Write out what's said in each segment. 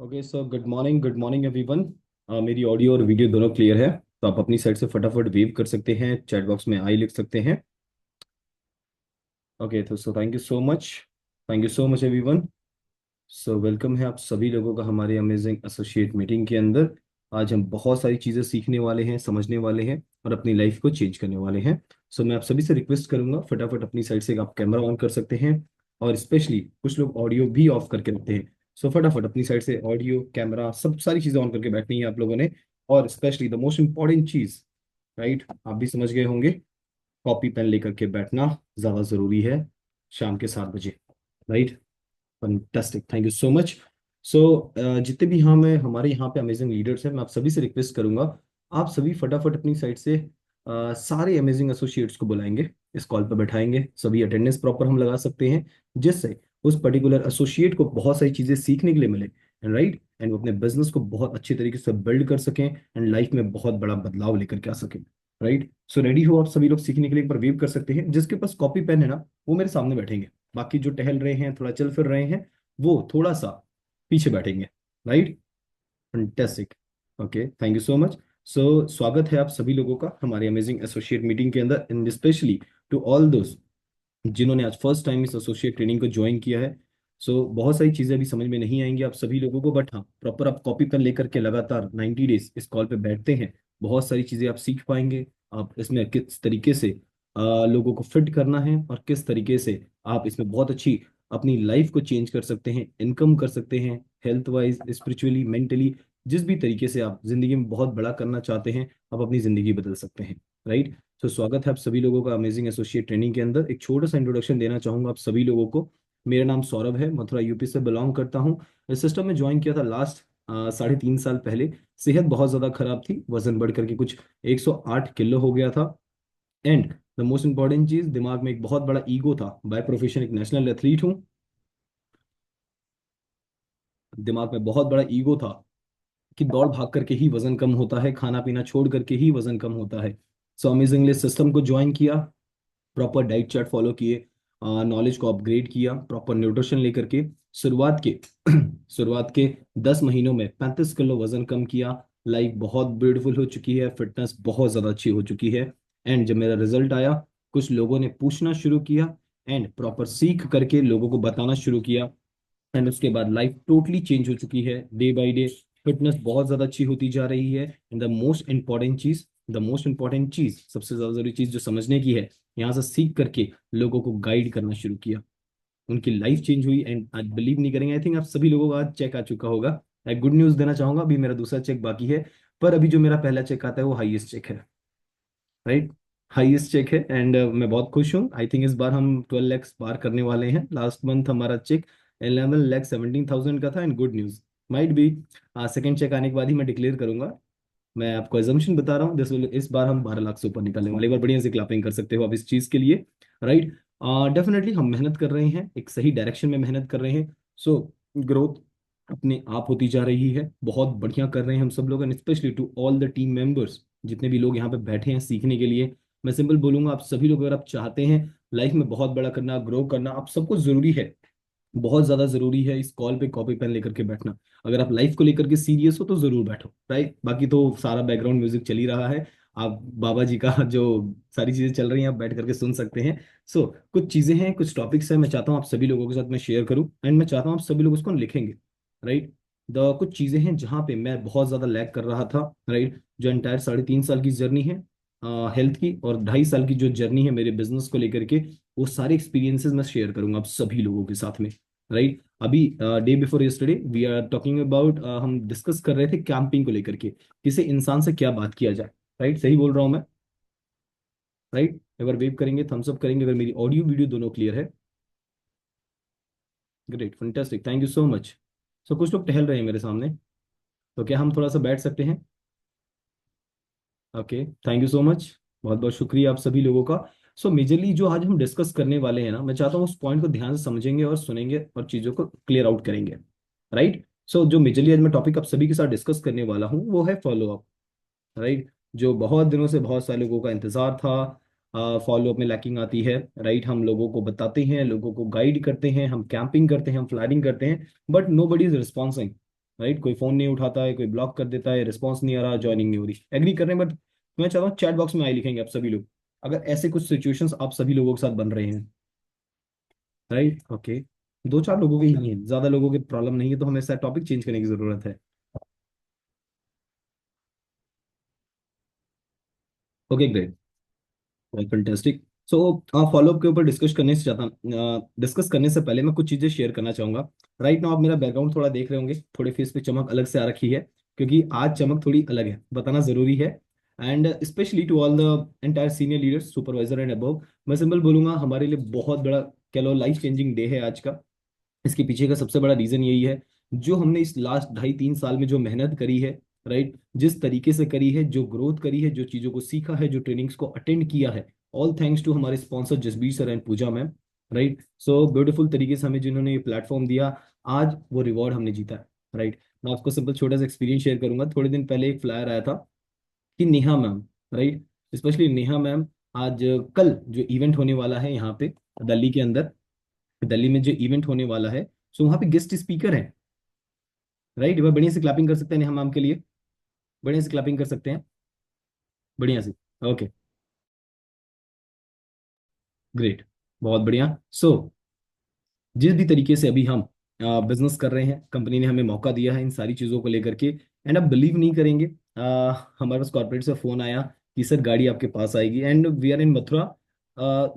Okay so good morning everyone. मेरी audio और video दोनों क्लियर है तो आप अपनी साइड से फटाफट वेव कर सकते हैं, चैट बॉक्स में आई लिख सकते हैं। ओके तो so thank you so much everyone. So welcome है आप सभी लोगों का हमारे अमेजिंग एसोसिएट मीटिंग के अंदर। आज हम बहुत सारी चीज़ें सीखने वाले हैं, समझने वाले हैं और अपनी लाइफ को चेंज करने वाले हैं। सो मैं आप सभी से रिक्वेस्ट करूंगा फटाफट अपनी साइड से आप कैमरा ऑन कर सकते हैं और स्पेशली कुछ लोग ऑडियो भी ऑफ करके रखते हैं। सो फटाफट अपनी साइड से ऑडियो कैमरा सब सारी चीज़ें ऑन करके बैठनी है आप लोगों ने। और specially the most important cheese, right, आप भी समझ गए होंगे, कॉपी पेन लेकर के बैठना ज़्यादा ज़रूरी है शाम के 7 बजे। Right, fantastic, thank you so much. So जितने भी हमारे यहाँ पे अमेजिंग लीडर्स हैं, मैं आप सभी से रिक्वेस्ट करूंगा, आप सभी फटाफट अपनी साइड से सारे अमेजिंग एसोसिएट्स को बुलाएंगे, इस कॉल पर बैठाएंगे, सभी अटेंडेंस प्रॉपर हम लगा सकते हैं जिससे उस पर्टिकुलर एसोसिएट को बहुत सारी चीजें सीखने के लिए मिले, राइट, एंड वो अपने बिजनेस को बहुत अच्छे तरीके से बिल्ड कर सकें एंड लाइफ में बहुत बड़ा बदलाव लेकर के आ सकें। राइट, सो रेडी हो आप सभी लोग सीखने के लिए? एक बार वेव कर सकते हैं। जिसके पास कॉपी पेन है ना, वो मेरे सामने बैठेंगे। बाकी जो टहल रहे हैं, थोड़ा चल फिर रहे हैं, वो थोड़ा सा पीछे बैठेंगे। Right, fantastic, okay, thank you so much. So स्वागत है आप सभी लोगों का हमारे अमेजिंग एसोसिएट मीटिंग के अंदर, इन स्पेशली टू ऑल दोस्त जिन्होंने आज फर्स्ट टाइम इस एसोसिएट ट्रेनिंग को ज्वाइन किया है। सो बहुत सारी चीज़ें अभी समझ में नहीं आएंगी आप सभी लोगों को, बट हाँ, प्रॉपर आप कॉपी पेन लेकर के लगातार 90 डेज इस कॉल पे बैठते हैं, बहुत सारी चीज़ें आप सीख पाएंगे। आप इसमें किस तरीके से लोगों को फिट करना है और किस तरीके से आप इसमें बहुत अच्छी अपनी लाइफ को चेंज कर सकते हैं, इनकम कर सकते हैं, हेल्थ वाइज, स्पिरिचुअली, मेंटली, जिस भी तरीके से आप जिंदगी में बहुत बड़ा करना चाहते हैं, आप अपनी जिंदगी बदल सकते हैं। राइट, तो स्वागत है आप सभी लोगों का अमेजिंग एसोसिएट ट्रेनिंग के अंदर। एक छोटा सा इंट्रोडक्शन देना चाहूंगा आप सभी लोगों को। मेरा नाम सौरभ है, मथुरा यूपी से बिलोंग करता हूँ। इस सिस्टम में ज्वाइन किया था लास्ट 3.5 साल पहले। सेहत बहुत ज़्यादा खराब थी, वजन बढ़ करके कुछ 108 किलो हो गया था। एंड द मोस्ट इंपॉर्टेंट चीज़, दिमाग में एक बहुत बड़ा ईगो था। बाय प्रोफेशन एक नेशनल एथलीट हूँ। दिमाग में बहुत बड़ा ईगो था कि दौड़ भाग करके ही वजन कम होता है, खाना पीना छोड़ करके ही वजन कम होता है। सो अमेजिंगली सिस्टम को ज्वाइन किया, प्रॉपर डाइट चार्ट फॉलो किए, नॉलेज को अपग्रेड किया, प्रॉपर न्यूट्रिशन लेकर के शुरुआत के शुरुआत के 10 महीनों में 35 किलो वजन कम किया। लाइफ बहुत ब्यूटीफुल हो चुकी है, फिटनेस बहुत ज़्यादा अच्छी हो चुकी है। एंड जब मेरा रिजल्ट आया, कुछ लोगों ने पूछना शुरू किया एंड प्रॉपर सीख करके लोगों को बताना शुरू किया। एंड उसके बाद लाइफ टोटली चेंज हो चुकी है, डे बाय डे फिटनेस बहुत ज़्यादा अच्छी होती जा रही है। एंड द मोस्ट इंपॉर्टेंट चीज़, सबसे ज़्यादा जरूरी चीज़ जो समझने की है, यहाँ से सीख करके लोगों को गाइड करना शुरू किया, उनकी लाइफ चेंज हुई। एंड आज बिलीव नहीं करेंगे, आई थिंक आप सभी लोगों का आज चेक आ चुका होगा। एक गुड न्यूज़ देना चाहूंगा, अभी मेरा दूसरा चेक बाकी है, पर अभी जो मेरा पहला चेक आता है वो हाईएस्ट चेक है। राइट, हाईएस्ट चेक है एंड मैं बहुत खुश हूँ। आई थिंक इस बार हम 12 lakhs पार करने वाले हैं। लास्ट मंथ हमारा चेक 11,17,000 का था। And good news might be second check आने के बाद ही मैं डिक्लेयर करूंगा। मैं आपको एजम्पशन बता रहा हूँ, इस बार हम 12 लाख से ऊपर निकलने वाले। एक बार बढ़िया से क्लैपिंग कर सकते हो आप इस चीज़ के लिए। राइट, डेफिनेटली हम मेहनत कर रहे हैं, एक सही डायरेक्शन में मेहनत कर रहे हैं। सो ग्रोथ अपने आप होती जा रही है, बहुत बढ़िया कर रहे हैं हम सब लोग। And specially to all the team members, जितने भी लोग यहाँ पे बैठे हैं सीखने के लिए, मैं सिंपल बोलूंगा, आप सभी लोग अगर आप चाहते हैं लाइफ में बहुत बड़ा करना, ग्रो करना, आप सबको जरूरी है, बहुत ज्यादा जरूरी है इस कॉल पे कॉपी पेन लेकर के बैठना। अगर आप लाइफ को लेकर के सीरियस हो तो जरूर बैठो। राइट, बाकी तो सारा बैकग्राउंड म्यूजिक चल ही रहा है, आप बाबा जी का जो सारी चीजें चल रही हैं आप बैठ करके सुन सकते हैं। सो कुछ चीजें हैं, कुछ टॉपिक्स हैं, मैं चाहता हूँ आप सभी लोगों के साथ मैं शेयर करूँ एंड मैं चाहता हूँ आप सभी लोग उसको लिखेंगे। राइट, द कुछ चीजें हैं जहाँ पे मैं बहुत ज्यादा लैग कर रहा था। राइट, जो एंटायर 3.5 साल की जर्नी है हेल्थ की, और 2.5 साल की जो जर्नी है मेरे बिजनेस को लेकर के, वो सारे एक्सपीरियंसेस मैं शेयर करूंगा आप सभी लोगों के साथ में। राइट, अभी day before yesterday we are talking about, हम डिस्कस कर रहे थे कैंपिंग को लेकर के, किसी इंसान से क्या बात किया जाए। राइट, सही बोल रहा हूँ मैं? राइट, अगर वेव करेंगे, थम्स अप करेंगे अगर मेरी ऑडियो वीडियो दोनों क्लियर है। Great, fantastic, thank you so much. So कुछ लोग टहल रहे हैं मेरे सामने, तो क्या हम थोड़ा सा बैठ सकते हैं? Okay, thank you so much, बहुत बहुत शुक्रिया आप सभी लोगों का। सो मेजरली जो आज हम डिस्कस करने वाले हैं ना, मैं चाहता हूँ उस पॉइंट को ध्यान से समझेंगे और सुनेंगे और चीज़ों को क्लियर आउट करेंगे। राइट, सो जो मेजरली आज मैं टॉपिक आप सभी के साथ डिस्कस करने वाला हूँ वो है फॉलो अप। राइट, जो बहुत दिनों से बहुत सारे लोगों का इंतजार था, फॉलो अप में लैकिंग आती है। राइट, हम लोगों को बताते हैं, लोगों को गाइड करते हैं, हम कैंपिंग करते हैं, हम फ्लैटिंग करते हैं, but nobody is responding. Right, कोई फोन नहीं उठाता है, कोई ब्लॉक कर देता है, रिस्पॉन्स नहीं आ रहा, ज्वाइनिंग नहीं हो रही, एग्री कर रहे हैं, बट मैं चाहता हूँ चैट बॉक्स में आई लिखेंगे आप सभी लोग, अगर ऐसे कुछ सिचुएशंस आप सभी लोगों के साथ बन रहे हैं। Right, okay. दो चार लोगों के ही हैं, ज्यादा लोगों की प्रॉब्लम नहीं है, तो हमें ऐसा टॉपिक चेंज करने की जरूरत है। Okay, great, fantastic. So follow up के ऊपर डिस्कस करने से पहले मैं कुछ चीजें शेयर करना चाहूंगा। राइट नाउ आप मेरा बैकग्राउंड थोड़ा देख रहे होंगे, थोड़े फेस पे चमक अलग से आ रखी है, क्योंकि आज चमक थोड़ी अलग है, बताना जरूरी है। And specially to all the entire senior leaders, supervisor and above, मैं सिंपल बोलूंगा, हमारे लिए बहुत बड़ा, कह लो, लाइफ चेंजिंग डे है आज का। इसके पीछे का सबसे बड़ा रीजन यही है, जो हमने इस लास्ट 2.5-3 साल में जो मेहनत करी है, राइट, जिस तरीके से करी है, जो ग्रोथ करी है, जो चीजों को सीखा है, जो ट्रेनिंग्स को अटेंड किया है, ऑल थैंक्स टू हमारे sponsor Jasbir sir and Pooja ma'am. Right, so beautiful तरीके से हमें जिन्होंने ये प्लेटफॉर्म दिया, आज वो रिवॉर्ड हमने जीता है। राइट, मैं आपको सिंपल छोटा सा एक्सपीरियंस शेयर करूंगा। थोड़े दिन पहले एक फ्लायर आया था कि Neha ma'am, right, specially Neha ma'am, आज कल जो इवेंट होने वाला है यहाँ पे दिल्ली के अंदर, दिल्ली में जो इवेंट होने वाला है, सो वहाँ पे गेस्ट स्पीकर हैं। राइट, वह बढ़िया से क्लैपिंग कर सकते हैं नेहा मैम के लिए, बढ़िया से क्लैपिंग कर सकते हैं, बढ़िया से। ओके, ग्रेट, बहुत बढ़िया। सो जिस भी तरीके से अभी हम बिजनेस कर रहे हैं, कंपनी ने हमें मौका दिया है इन सारी चीज़ों को लेकर के, एंड आप बिलीव नहीं करेंगे, हमारे पास कॉर्पोरेट से फ़ोन आया कि सर गाड़ी आपके पास आएगी, and we are in Mathura.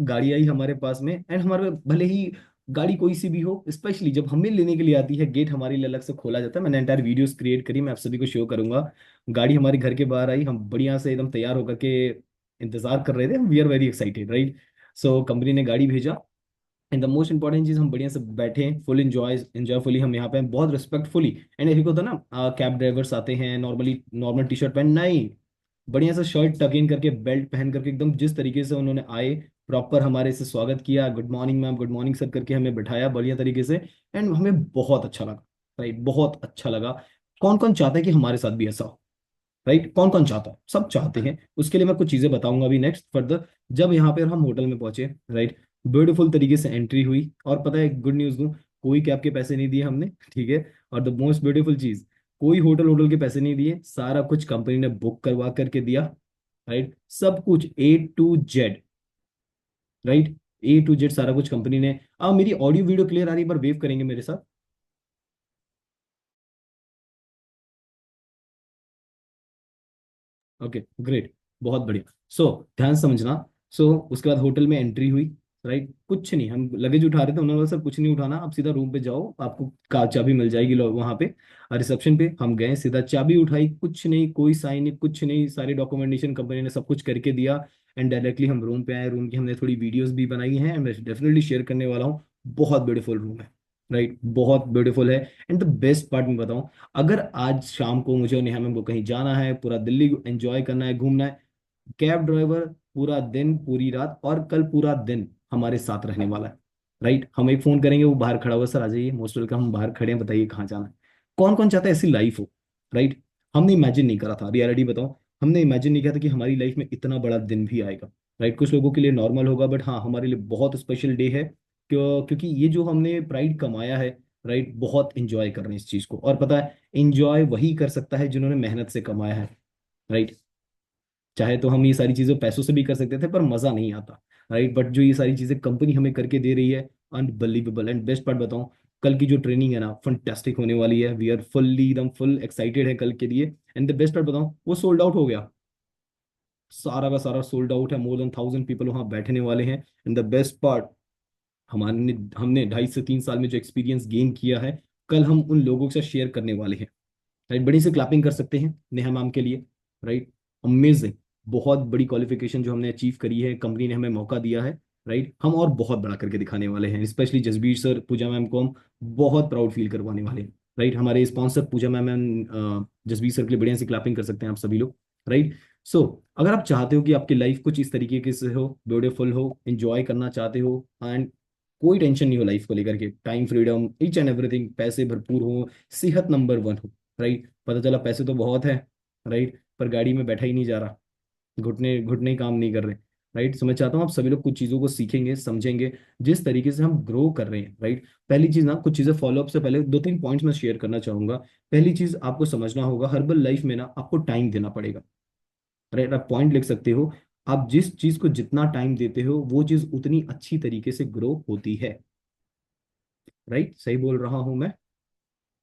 गाड़ी आई हमारे पास में, एंड हमारे भले ही गाड़ी कोई सी भी हो, स्पेशली जब हमें लेने के लिए आती है, गेट हमारे लिए अलग से खोला जाता है। मैंने एंटायर वीडियोस क्रिएट करी, मैं आप सभी को शो करूंगा। गाड़ी हमारे घर के बाहर आई, हम बढ़िया से एकदम तैयार होकर के इंतजार कर रहे थे, we are very excited, right. So company ने गाड़ी भेजा, एंड द मोस्ट इंपॉर्टेंट चीज, हम बढ़िया से बैठे, फुल एंजॉयफुली हम यहाँ पे हैं, बहुत रिस्पेक्टफुली। एंड एक होता है ना, कैब ड्राइवर्स आते हैं नॉर्मली नॉर्मल टी शर्ट पहन, नहीं, बढ़िया से शर्ट टक इन करके, बेल्ट पहन करके, एकदम जिस तरीके से उन्होंने आए, प्रॉपर हमारे से स्वागत किया, good morning ma'am, good morning sir करके हमें बिठाया बढ़िया तरीके से, एंड हमें बहुत अच्छा लगा। राइट, बहुत अच्छा लगा। कौन कौन चाहता है कि हमारे साथ भी ऐसा हो? राइट, कौन कौन चाहता है? सब चाहते हैं। उसके लिए मैं कुछ चीजें बताऊंगा अभी नेक्स्ट फर्दर। जब यहाँ पे हम होटल में पहुंचे, राइट, ब्यूटीफुल तरीके से एंट्री हुई, और पता है, गुड न्यूज दूं, कोई कैब के पैसे नहीं दिए हमने, ठीक है। और द मोस्ट ब्यूटीफुल चीज, कोई होटल होटल के पैसे नहीं दिए, सारा कुछ कंपनी ने बुक करवा करके दिया। राइट, सब कुछ A to Z। Right, A to Z सारा कुछ कंपनी ने। अब मेरी ऑडियो वीडियो क्लियर आ रही है? एक बार वेव करेंगे मेरे साथ। ओके, ग्रेट, बहुत बढ़िया। सो ध्यान से समझना। सो उसके बाद होटल में एंट्री हुई। राइट, कुछ नहीं, हम लगेज उठा रहे थे, उन्होंने बोला सर कुछ नहीं उठाना, आप सीधा रूम पे जाओ, आपको चाबी मिल जाएगी वहां पे रिसेप्शन पे। हम गए, सीधा चाबी उठाई, कुछ नहीं, कोई साइन नहीं, कुछ नहीं, सारी डॉक्यूमेंटेशन कंपनी ने सब कुछ करके दिया। एंड डायरेक्टली हम रूम पे आए, रूम की हमने थोड़ी वीडियोस भी बनाई हैं, मैं डेफिनेटली शेयर करने वाला हूँ। बहुत ब्यूटीफुल रूम है। राइट, बहुत ब्यूटीफुल है। एंड द बेस्ट पार्ट मैं बताऊं, अगर आज शाम को मुझे और नेहा मैम को कहीं जाना है, पूरा दिल्ली एंजॉय करना है, घूमना है, कैब ड्राइवर पूरा दिन पूरी रात और कल पूरा दिन हमारे साथ रहने वाला है। राइट, हम एक फोन करेंगे, वो बाहर खड़ा हुआ, सर आ जाइए, मोस्ट वेलकम, हम बाहर खड़े हैं, बताइए कहाँ जाना है। कौन कौन चाहता है ऐसी लाइफ हो? राइट, हमने इमेजिन नहीं करा था, रियलिटी बताओ, हमने इमेजिन नहीं किया था कि हमारी लाइफ में इतना बड़ा दिन भी आएगा। राइट, कुछ लोगों के लिए नॉर्मल होगा, बट हाँ, हमारे लिए बहुत स्पेशल डे है, क्योंकि ये जो हमने प्राइड कमाया है, राइट, बहुत इंजॉय कर रहे हैं इस चीज को। और पता है, इंजॉय वही कर सकता है जिन्होंने मेहनत से कमाया है। राइट, चाहे तो हम ये सारी चीजें पैसों से भी कर सकते थे, पर मजा नहीं आता। राइट, बट जो ये सारी चीजें कंपनी हमें करके दे रही है, अनबिलीवेबल। एंड बेस्ट पार्ट बताऊं, कल की जो ट्रेनिंग है ना, फंटेस्टिक होने वाली है, वी आर फुल्ली एकदम फुल एक्साइटेड है कल के लिए। एंड द बेस्ट पार्ट बताऊं, वो सोल्ड आउट हो गया, सारा का सारा सोल्ड आउट है, मोर देन 1,000 पीपल वहां बैठने वाले हैं। एंड द बेस्ट पार्ट, हमारे हमने 2.5 से 3 साल में जो एक्सपीरियंस गेन किया है, कल हम उन लोगों के साथ शेयर करने वाले हैं। राइट, बड़ी से क्लैपिंग कर सकते हैं नेहा मैम के लिए। राइट, अमेजिंग, बहुत बड़ी क्वालिफिकेशन जो हमने अचीव करी है, कंपनी ने हमें मौका दिया है। राइट, हम और बहुत बड़ा करके दिखाने वाले हैं, स्पेशली जसबीर सर, पूजा मैम को हम बहुत प्राउड फील करवाने वाले हैं। राइट, हमारे sponsor Pooja ma'am and Jasbir sir के लिए बढ़िया से क्लैपिंग कर सकते हैं आप सभी लोग। राइट, सो अगर आप चाहते हो कि आपकी लाइफ कुछ इस तरीके के से हो, ब्यूटीफुल हो, एंजॉय करना चाहते हो, एंड कोई टेंशन नहीं हो लाइफ को लेकर के, time freedom, each and everything, पैसे भरपूर हो, सेहत नंबर 1 हो। राइट, पता चला पैसे तो बहुत है, राइट, पर गाड़ी में बैठा ही नहीं जा रहा, घुटने घुटने ही काम नहीं कर रहे। राइट। सो मैं चाहता हूँ आप सभी लोग कुछ चीज़ों को सीखेंगे, समझेंगे, जिस तरीके से हम ग्रो कर रहे हैं। राइट। पहली चीज़ ना, कुछ चीज़ें फॉलोअप से पहले दो तीन पॉइंट्स मैं शेयर करना चाहूंगा। पहली चीज़ आपको समझना होगा, हर्बल लाइफ में ना आपको टाइम देना पड़ेगा। राइट। आप पॉइंट लिख सकते हो। आप जिस चीज़ को जितना टाइम देते हो वो चीज़ उतनी अच्छी तरीके से ग्रो होती है। राइट। सही बोल रहा हूं मैं?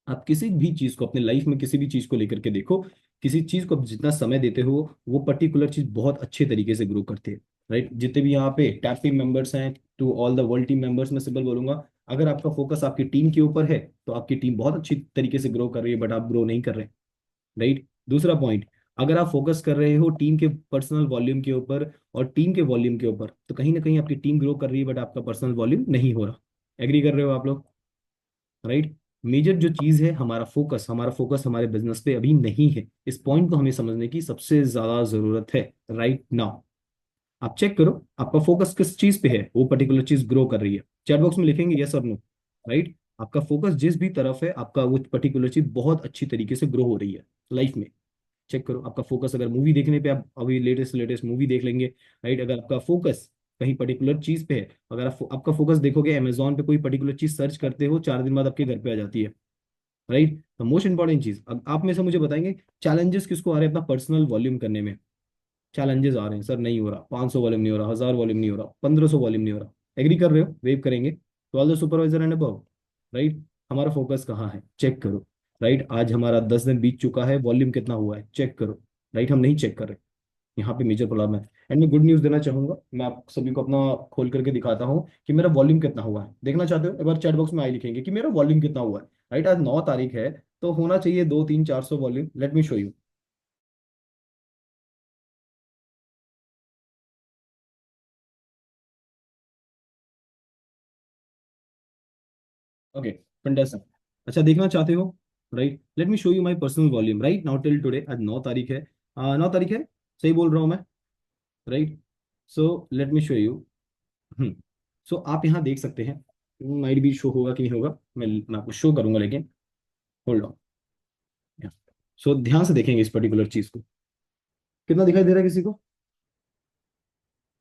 आप किसी भी चीज को अपने लाइफ में किसी भी चीज को लेकर के देखो, किसी चीज को आप जितना समय देते हो वो पर्टिकुलर चीज बहुत अच्छे तरीके से ग्रो करती है। राइट। जितने भी यहाँ पे टैप टीम मेंबर्स हैं, to all the world team members, मैं सिंपल बोलूंगा, अगर आपका फोकस आपकी टीम के ऊपर है तो आपकी टीम बहुत अच्छी तरीके से ग्रो कर रही है, बट आप ग्रो नहीं कर रहे। राइट। दूसरा पॉइंट, अगर आप फोकस कर रहे हो टीम के पर्सनल वॉल्यूम के ऊपर और टीम के वॉल्यूम के ऊपर, तो कहीं ना कहीं आपकी टीम ग्रो कर रही है बट आपका पर्सनल वॉल्यूम नहीं हो रहा। एग्री कर रहे हो आप लोग? राइट। मेजर जो चीज है, हमारा फोकस हमारे बिजनेस पे अभी नहीं है। इस पॉइंट को हमें समझने की सबसे ज्यादा जरूरत है राइट नाउ। आप चेक करो आपका फोकस किस चीज पे है, वो पर्टिकुलर चीज ग्रो कर रही है। चैट बॉक्स में लिखेंगे यस और नो। राइट। आपका फोकस जिस भी तरफ है, आपका वो पर्टिकुलर चीज बहुत अच्छी तरीके से ग्रो हो रही है लाइफ में। चेक करो आपका फोकस, अगर मूवी देखने पे आप अभी लेटेस्ट लेटेस्ट मूवी देख लेंगे। राइट। अगर आपका फोकस कहीं पर्टिकुलर चीज पे है, अगर आपका फोकस देखोगे अमेजोन पे कोई पर्टिकुलर चीज सर्च करते हो, 4 दिन बाद आपके घर पे आ जाती है। राइट। तो मोस्ट इंपॉर्टेंट चीज, अब आप में से मुझे बताएंगे चैलेंजेस किसको आ रहे हैं अपना पर्सनल वॉल्यूम करने में? चैलेंजेस आ रहे हैं, सर नहीं हो रहा, 500 वॉल्यूम नहीं हो रहा, 1000 वॉल्यूम नहीं हो रहा, 1500 वॉल्यूम नहीं हो रहा। एग्री कर रहे हो? वेव करेंगे तो all the supervisor and above. Right. हमारा फोकस कहाँ है, चेक करो। राइट। आज हमारा 10 दिन बीत चुका है, वॉल्यूम कितना हुआ है चेक करो। राइट। हम नहीं चेक कर रहे, यहाँ पे मेजर प्रॉब्लम है। एंड मैं गुड न्यूज देना चाहूंगा, मैं आप सभी को अपना खोल करके दिखाता हूँ कि मेरा वॉल्यूम कितना हुआ है। देखना चाहते हो? एक बार चैट बॉक्स में आई लिखेंगे कि मेरा वॉल्यूम कितना हुआ है। राइट। आज 9 तारीख है, तो होना चाहिए 2 3 400 volume. Late me show you. Okay, fantastic. अच्छा, देखना चाहते हो? Right. Let me show you my personal volume right now till today. आज 9 तारीख है। 9 तारीख है, सही बोल रहा हूँ मैं? Right. So let me show you. Hmm. So आप यहाँ देख सकते हैं, माइट भी शो होगा कि नहीं होगा, मैं आपको शो करूंगा, लेकिन होल्ड ऑन। सो ध्यान से देखेंगे इस पर्टिकुलर चीज को। कितना दिखाई दे रहा है किसी को?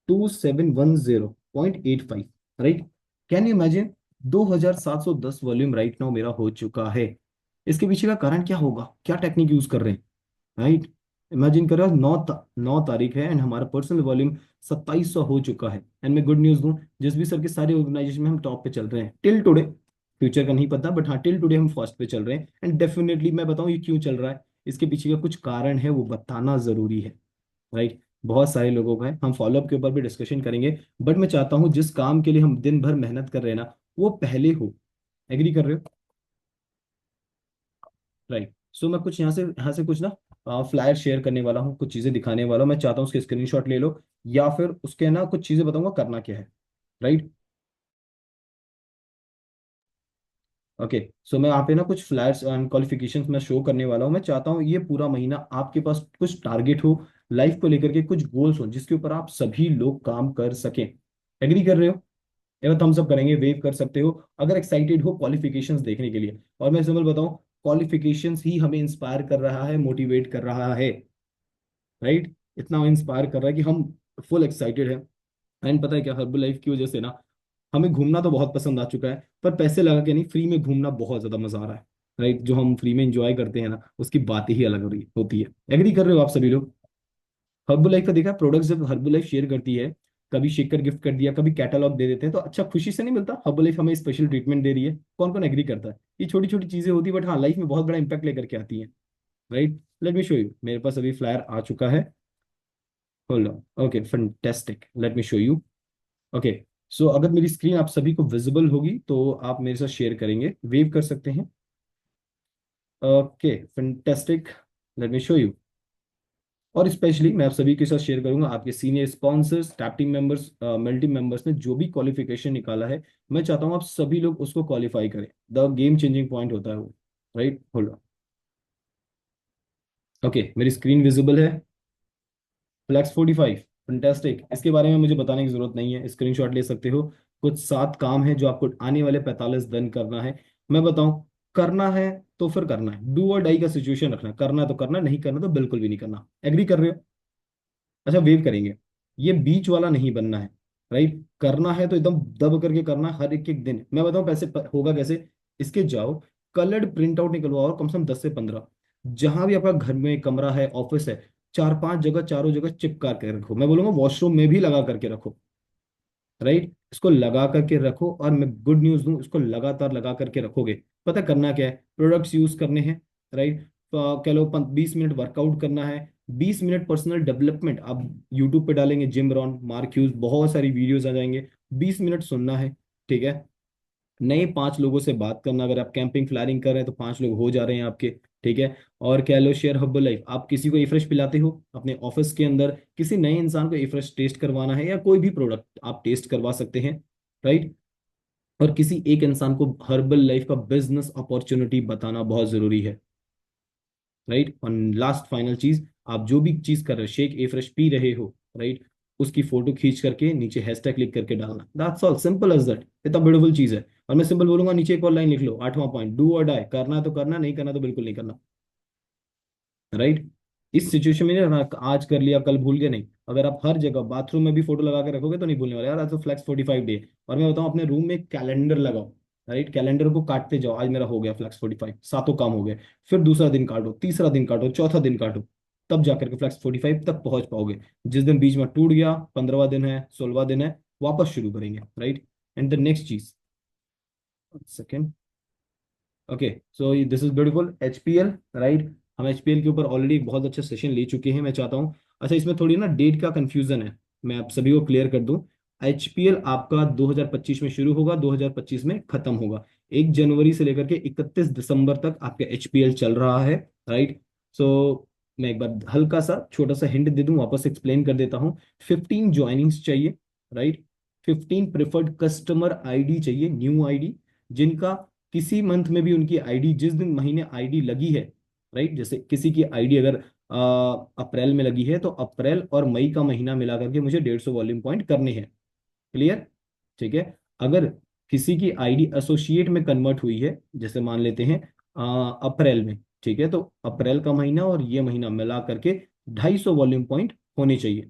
2710.85। Right. Can you imagine? 2710 volume right now मेरा हो चुका है। इसके पीछे का कारण क्या होगा, क्या टेक्निक यूज कर रहे हैं? राइट। इमेजिन करो 9 तारीख है एंड हमारा पर्सनल वॉल्यूम 2700 हो चुका है। एंड मैं गुड न्यूज दूं, जिस भी सर के सारे ऑर्गेनाइजेशन में हम टॉप पे चल रहे हैं टिल टुडे। फ्यूचर का नहीं पता, बट हाँ टिल टुडे हम फर्स्ट पे चल रहे हैं। एंड डेफिनेटली मैं बताऊं ये क्यों चल रहा है, इसके पीछे का कुछ कारण है, वो बताना जरूरी है। राइट। बहुत सारे लोगों का है, हम फॉलोअप के ऊपर भी डिस्कशन करेंगे। बट मैं चाहता हूँ जिस काम के लिए हम दिन भर मेहनत कर रहे हैं ना, वो पहले हो। एग्री कर रहे हो? राइट। सो मैं कुछ यहाँ से कुछ ना फ्लायर शेयर करने वाला हूँ, कुछ चीजें दिखाने वाला हूँ। मैं चाहता हूँ उसके स्क्रीनशॉट ले लो, या फिर उसके ना कुछ चीजें बताऊंगा करना क्या है। राइट। ओके। सो मैं यहाँ पे ना कुछ फ्लायर्स एंड क्वालिफिकेशंस मैं शो करने वाला हूँ। मैं चाहता हूँ ये पूरा महीना आपके पास कुछ टारगेट हो, लाइफ को लेकर के कुछ गोल्स हो जिसके ऊपर आप सभी लोग काम कर सकें। एग्री कर रहे हो? एक थम्स अप करेंगे, वेव कर सकते हो अगर एक्साइटेड हो क्वालिफिकेशंस देखने के लिए। और मैं सिंपल बताऊं, क्वालिफिकेशंस ही हमें इंस्पायर कर रहा है, मोटिवेट कर रहा है। राइट। इतना इंस्पायर कर रहा है कि हम फुल एक्साइटेड है। एंड पता है क्या, हर्बल लाइफ की वजह से ना हमें घूमना तो बहुत पसंद आ चुका है, पर पैसे लगा के नहीं, फ्री में घूमना बहुत ज्यादा मजा आ रहा है। राइट। जो हम फ्री में एंजॉय करते हैं ना, उसकी बात ही अलग हो रही होती है। एग्री कर रहे हो आप सभी लोग? हर्बल लाइफ का देखा, प्रोडक्ट्स जब हर्बल लाइफ शेयर करती है, कभी शेकर गिफ्ट कर दिया, कभी कैटलॉग दे देते हैं, तो अच्छा खुशी से नहीं मिलता? हर्बल लाइफ हमें स्पेशल ट्रीटमेंट दे रही है, कौन कौन एग्री करता है? ये छोटी छोटी चीजें होती है, बट हाँ लाइफ में बहुत बड़ा इंपैक्ट लेकर के आती है। Right. Let me show you, मेरे पास अभी फ्लायर आ चुका है। Hold on. Okay, fantastic, let me show you. Okay. So अगर मेरी स्क्रीन आप सभी को विजिबल होगी तो आप मेरे साथ शेयर करेंगे, वेव कर सकते हैं। Okay, fantastic, let me show you. और स्पेशली मैं आप सभी के साथ शेयर करूंगा, आपके senior sponsors, tap team members, multi members ने जो भी क्वालिफिकेशन निकाला है, मैं चाहता हूं आप सभी लोग उसको क्वालिफाई करें। द गेम चेंजिंग पॉइंट होता है वो। राइट। होल्ड। ओके, मेरी स्क्रीन विजिबल है। Flex 45, fantastic. इसके बारे में मुझे बताने की जरूरत नहीं है, स्क्रीनशॉट ले सकते हो। कुछ 7 काम है जो आपको आने वाले 45 दिन करना है। मैं बताऊं, करना है तो फिर करना है, डू और डाई का सिचुएशन रखना, करना तो करना, नहीं करना तो बिल्कुल भी नहीं करना। एग्री कर रहे हो? अच्छा, वेव करेंगे। ये बीच वाला नहीं बनना है। राइट, करना है तो एकदम दब करके करना है हर एक एक दिन। मैं बताऊं पैसे होगा कैसे। इसके जाओ, कलर्ड प्रिंट आउट निकलवाओ, और कम से कम 10 से 15, जहां भी आपका घर में कमरा है, ऑफिस है, 4-5 जगह, चारों जगह चिपका के रखो। मैं बोलूंगा वॉशरूम में भी लगा करके रखो। राइट, इसको लगा करके रखो, और मैं गुड न्यूज दूं, इसको लगातार लगा करके रखोगे। पता करना क्या है, प्रोडक्ट्स यूज करने हैं। राइट, तो कह लो 20 मिनट वर्कआउट करना है, 20 मिनट पर्सनल डेवलपमेंट। आप यूट्यूब पे डालेंगे जिम रॉन, मार्क ह्यूज, बहुत सारी वीडियोज आ जाएंगे। 20 मिनट सुनना है। ठीक है, नए 5 लोगों से बात करना। अगर आप कैंपिंग फ्लायरिंग कर रहे हैं तो 5 लोग हो जा रहे हैं आपके। ठीक है, और कह लो शेयर हब्बल लाइफ, आप किसी को रिफ्रेश पिलाते हो अपने ऑफिस के अंदर, किसी नए इंसान को रिफ्रेश टेस्ट करवाना है, या कोई भी प्रोडक्ट आप टेस्ट करवा सकते हैं। राइट, और किसी एक इंसान को हर्बल लाइफ का बिजनेस अपॉर्चुनिटी बताना बहुत जरूरी है। राइट, और लास्ट फाइनल चीज, आप जो भी चीज कर रहे हो, शेक ए फ्रेश पी रहे हो, राइट, उसकी फोटो खींच करके नीचे हैशटैग क्लिक करके डालना। That's all, simple as that. इतना ब्यूटीफुल चीज है। और मैं सिंपल बोलूंगा, नीचे एक और लाइन लिख लो, 8वां पॉइंट, डू और डाई। करना है तो करना, नहीं करना तो बिल्कुल नहीं करना। राइट, इस सिचुएशन में ना, आज कर लिया कल भूल गए, नहीं। अगर आप हर जगह बाथरूम में भी फोटो लगा के रखोगे तो नहीं भूलने वाले यार। आज तो फ्लैक्स 45 डे। और मैं बताऊं, अपने रूम में कैलेंडर लगाओ। राइट, कैलेंडर को काटते जाओ, आज मेरा हो गया फ्लैक्स 45, सातों काम हो गए। फिर दूसरा दिन काटो, तीसरा दिन काटो, चौथा दिन काटो, तब जाकर के फ्लैक्स 45 तक पहुंच पाओगे। जिस दिन बीच में टूट गया, 15वां दिन है, 16वां दिन है, वापस शुरू करेंगे। राइट, एंड द नेक्स्ट चीज, second, okay, so this is beautiful HPL. Right, हम एचपीएल के ऊपर ऑलरेडी एक बहुत अच्छा सेशन ले चुके हैं। मैं चाहता हूँ, अच्छा इसमें थोड़ी ना डेट का कंफ्यूजन है, मैं आप सभी को क्लियर कर दूं। एचपीएल आपका 2025 में शुरू होगा, 2025 में खत्म होगा। 1 जनवरी से लेकर के 31 दिसंबर तक आपका एचपीएल चल रहा है। राइट, सो मैं एक बार हल्का सा छोटा सा हिंट दे दूं, वापस एक्सप्लेन कर देता हूँ। 15 ज्वाइनिंग्स चाहिए। राइट, 15 प्रेफर्ड कस्टमर आईडी चाहिए, न्यू आईडी, जिनका किसी मंथ में भी उनकी आईडी, जिस दिन महीने आईडी लगी है। राइट, जैसे किसी की आईडी अगर अप्रैल में लगी है, तो अप्रैल और मई का महीना मिला करके मुझे 150 वॉल्यूम पॉइंट करने हैं। क्लियर। ठीक है, अगर किसी की आईडी एसोसिएट में कन्वर्ट हुई है, जैसे मान लेते हैं अप्रैल में, ठीक है, तो अप्रैल का महीना और ये महीना मिला करके 250 वॉल्यूम पॉइंट होने चाहिए।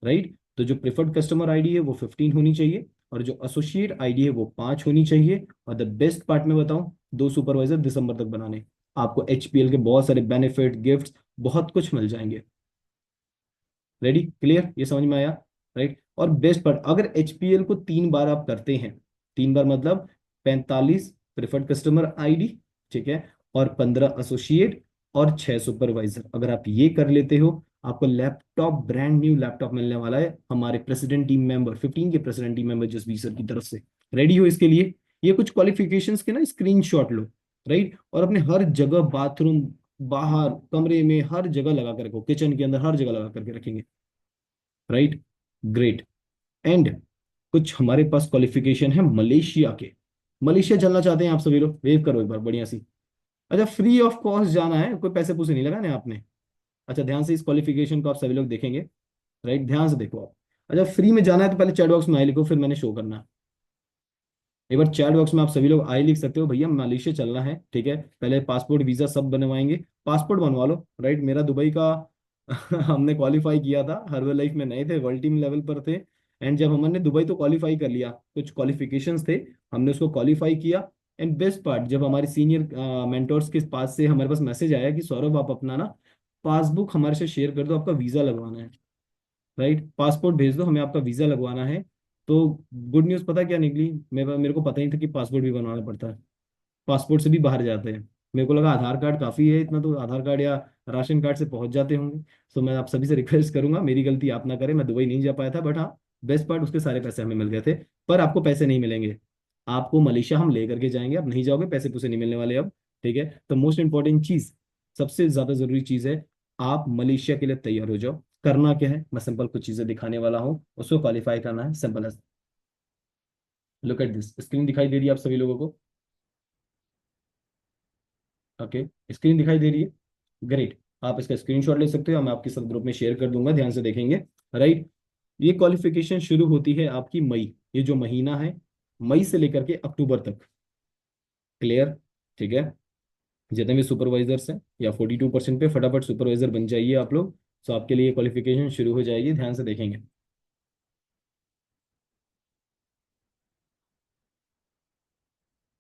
राइट, तो जो प्रेफर्ड कस्टमर आईडी है वो 15 होनी चाहिए, और जो एसोसिएट आईडी है वो 5 होनी चाहिए। और द बेस्ट पार्ट में बताऊं, 2 सुपरवाइजर दिसंबर तक बनाने। आपको एचपीएल के बहुत सारे बेनिफिट, गिफ्ट्स, बहुत कुछ मिल जाएंगे। रेडी, क्लियर, ये समझ में आया। राइट, और बेस्ट पार्ट, अगर एचपीएल को 3 बार आप करते हैं, 3 बार मतलब 45 प्रेफर्ड कस्टमर आईडी, ठीक है, और 15 एसोसिएट, और 6 सुपरवाइजर, अगर आप ये कर लेते हो, आपको लैपटॉप, ब्रांड न्यू लैपटॉप मिलने वाला है हमारे प्रेसिडेंट टीम मेंबर, 15 के president team member Jasbir sir की तरफ से। रेडी हो इसके लिए। ये कुछ क्वालिफिकेशंस के ना स्क्रीनशॉट लो। राइट, और अपने हर जगह, बाथरूम, बाहर, कमरे में, हर जगह लगा कर रखो, किचन के अंदर हर जगह लगा करके रखेंगे। Right, great. एंड कुछ हमारे पास क्वालिफिकेशन है मलेशिया के। मलेशिया चलना चाहते हैं आप सभी लोग, वेव करो एक बार बढ़िया सी। अच्छा, फ्री ऑफ कॉस्ट जाना है, कोई पैसे पूसे नहीं लगाने आपने। अच्छा, ध्यान से इस क्वालिफिकेशन को आप सभी लोग देखेंगे। राइट, ध्यान से देखो आप। अच्छा, फ्री में जाना है तो पहले चैट बॉक्स में आई लिखो, फिर मैंने शो करना है। एक बार चैट बॉक्स में आप सभी लोग आई लिख सकते हो, भैया मलेशिया चलना है। ठीक है, पहले पासपोर्ट वीजा सब बनवाएंगे। पासपोर्ट बनवा लो। राइट, मेरा दुबई का हमने क्वालिफाई किया था, हर्बल लाइफ में नए थे, वर्ल्ड टीम लेवल पर थे। एंड जब हमने दुबई तो क्वालिफाई कर लिया, कुछ क्वालिफिकेशंस थे, हमने उसको क्वालिफाई किया। एंड बेस्ट पार्ट, जब हमारे सीनियर मेंटोर्स के पास से हमारे पास मैसेज आया कि सौरभ आप अपना ना पासबुक हमारे से शेयर कर दो, आपका वीजा लगवाना है। राइट, पासपोर्ट भेज दो हमें, आपका वीजा लगवाना है। तो गुड न्यूज़ पता क्या निकली, मेरे को पता ही था कि पासपोर्ट भी बनवाना पड़ता है। पासपोर्ट से भी बाहर जाते हैं। मेरे को लगा आधार कार्ड काफ़ी है, इतना तो आधार कार्ड या राशन कार्ड से पहुंच जाते होंगे। तो मैं आप सभी से रिक्वेस्ट करूंगा, मेरी गलती आप ना करें, मैं दुबई नहीं जा पाया था, बट हाँ, बेस्ट पार्ट, उसके सारे पैसे हमें मिल गए थे। पर आपको पैसे नहीं मिलेंगे, आपको मलेशिया हम ले करके जाएंगे, आप नहीं जाओगे, पैसे पूसे नहीं मिलने वाले अब। ठीक है, तो मोस्ट इंपॉर्टेंट चीज, सबसे ज्यादा जरूरी चीज है, आप मलेशिया के लिए तैयार हो जाओ। करना क्या है, मैं सिंपल कुछ चीजें दिखाने वाला हूँ, उसको क्वालिफाई करना है, simple as. Look at this, screen दिखाई दे रही है आप सभी लोगों को। ओके, स्क्रीन दिखाई दे रही है, ग्रेट। आप इसका स्क्रीनशॉट ले सकते हो, मैं आपके साथ ग्रुप में शेयर कर दूंगा, ध्यान से देखेंगे। राइट, ये क्वालिफिकेशन शुरू होती है आपकी मई, ये जो महीना है, मई से लेकर के अक्टूबर तक। क्लियर। ठीक है, जितने भी सुपरवाइजर्स हैं, या 42% पे फटाफट सुपरवाइजर बन जाइए आप लोग। तो आपके लिए क्वालिफिकेशन शुरू हो जाएगी, ध्यान से देखेंगे।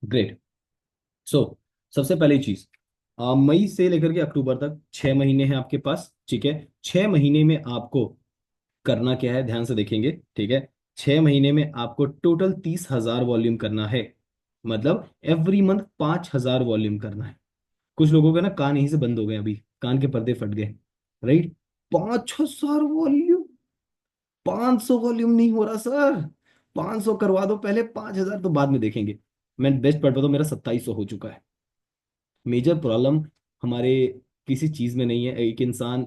ग्रेट। सो सबसे पहली चीज, मई से लेकर के अक्टूबर तक 6 महीने हैं आपके पास, ठीक है। 6 महीने में आपको करना क्या है, ध्यान से देखेंगे, ठीक है। 6 महीने में आपको टोटल 30,000 वॉल्यूम करना है। मतलब एवरी मंथ 5,000 वॉल्यूम करना है। कुछ लोगों के ना कान यहीं से बंद हो गए, अभी कान के पर्दे फट गए, राइट। 5,000 वॉल्यूम, 500 वॉल्यूम नहीं हो रहा सर। 500 करवा दो पहले, 5,000 तो बाद में देखेंगे। मैं बेस्ट पढ़ पाता हूँ, मेरा 2700 हो चुका है। मेजर प्रॉब्लम हमारे किसी चीज में नहीं है। एक इंसान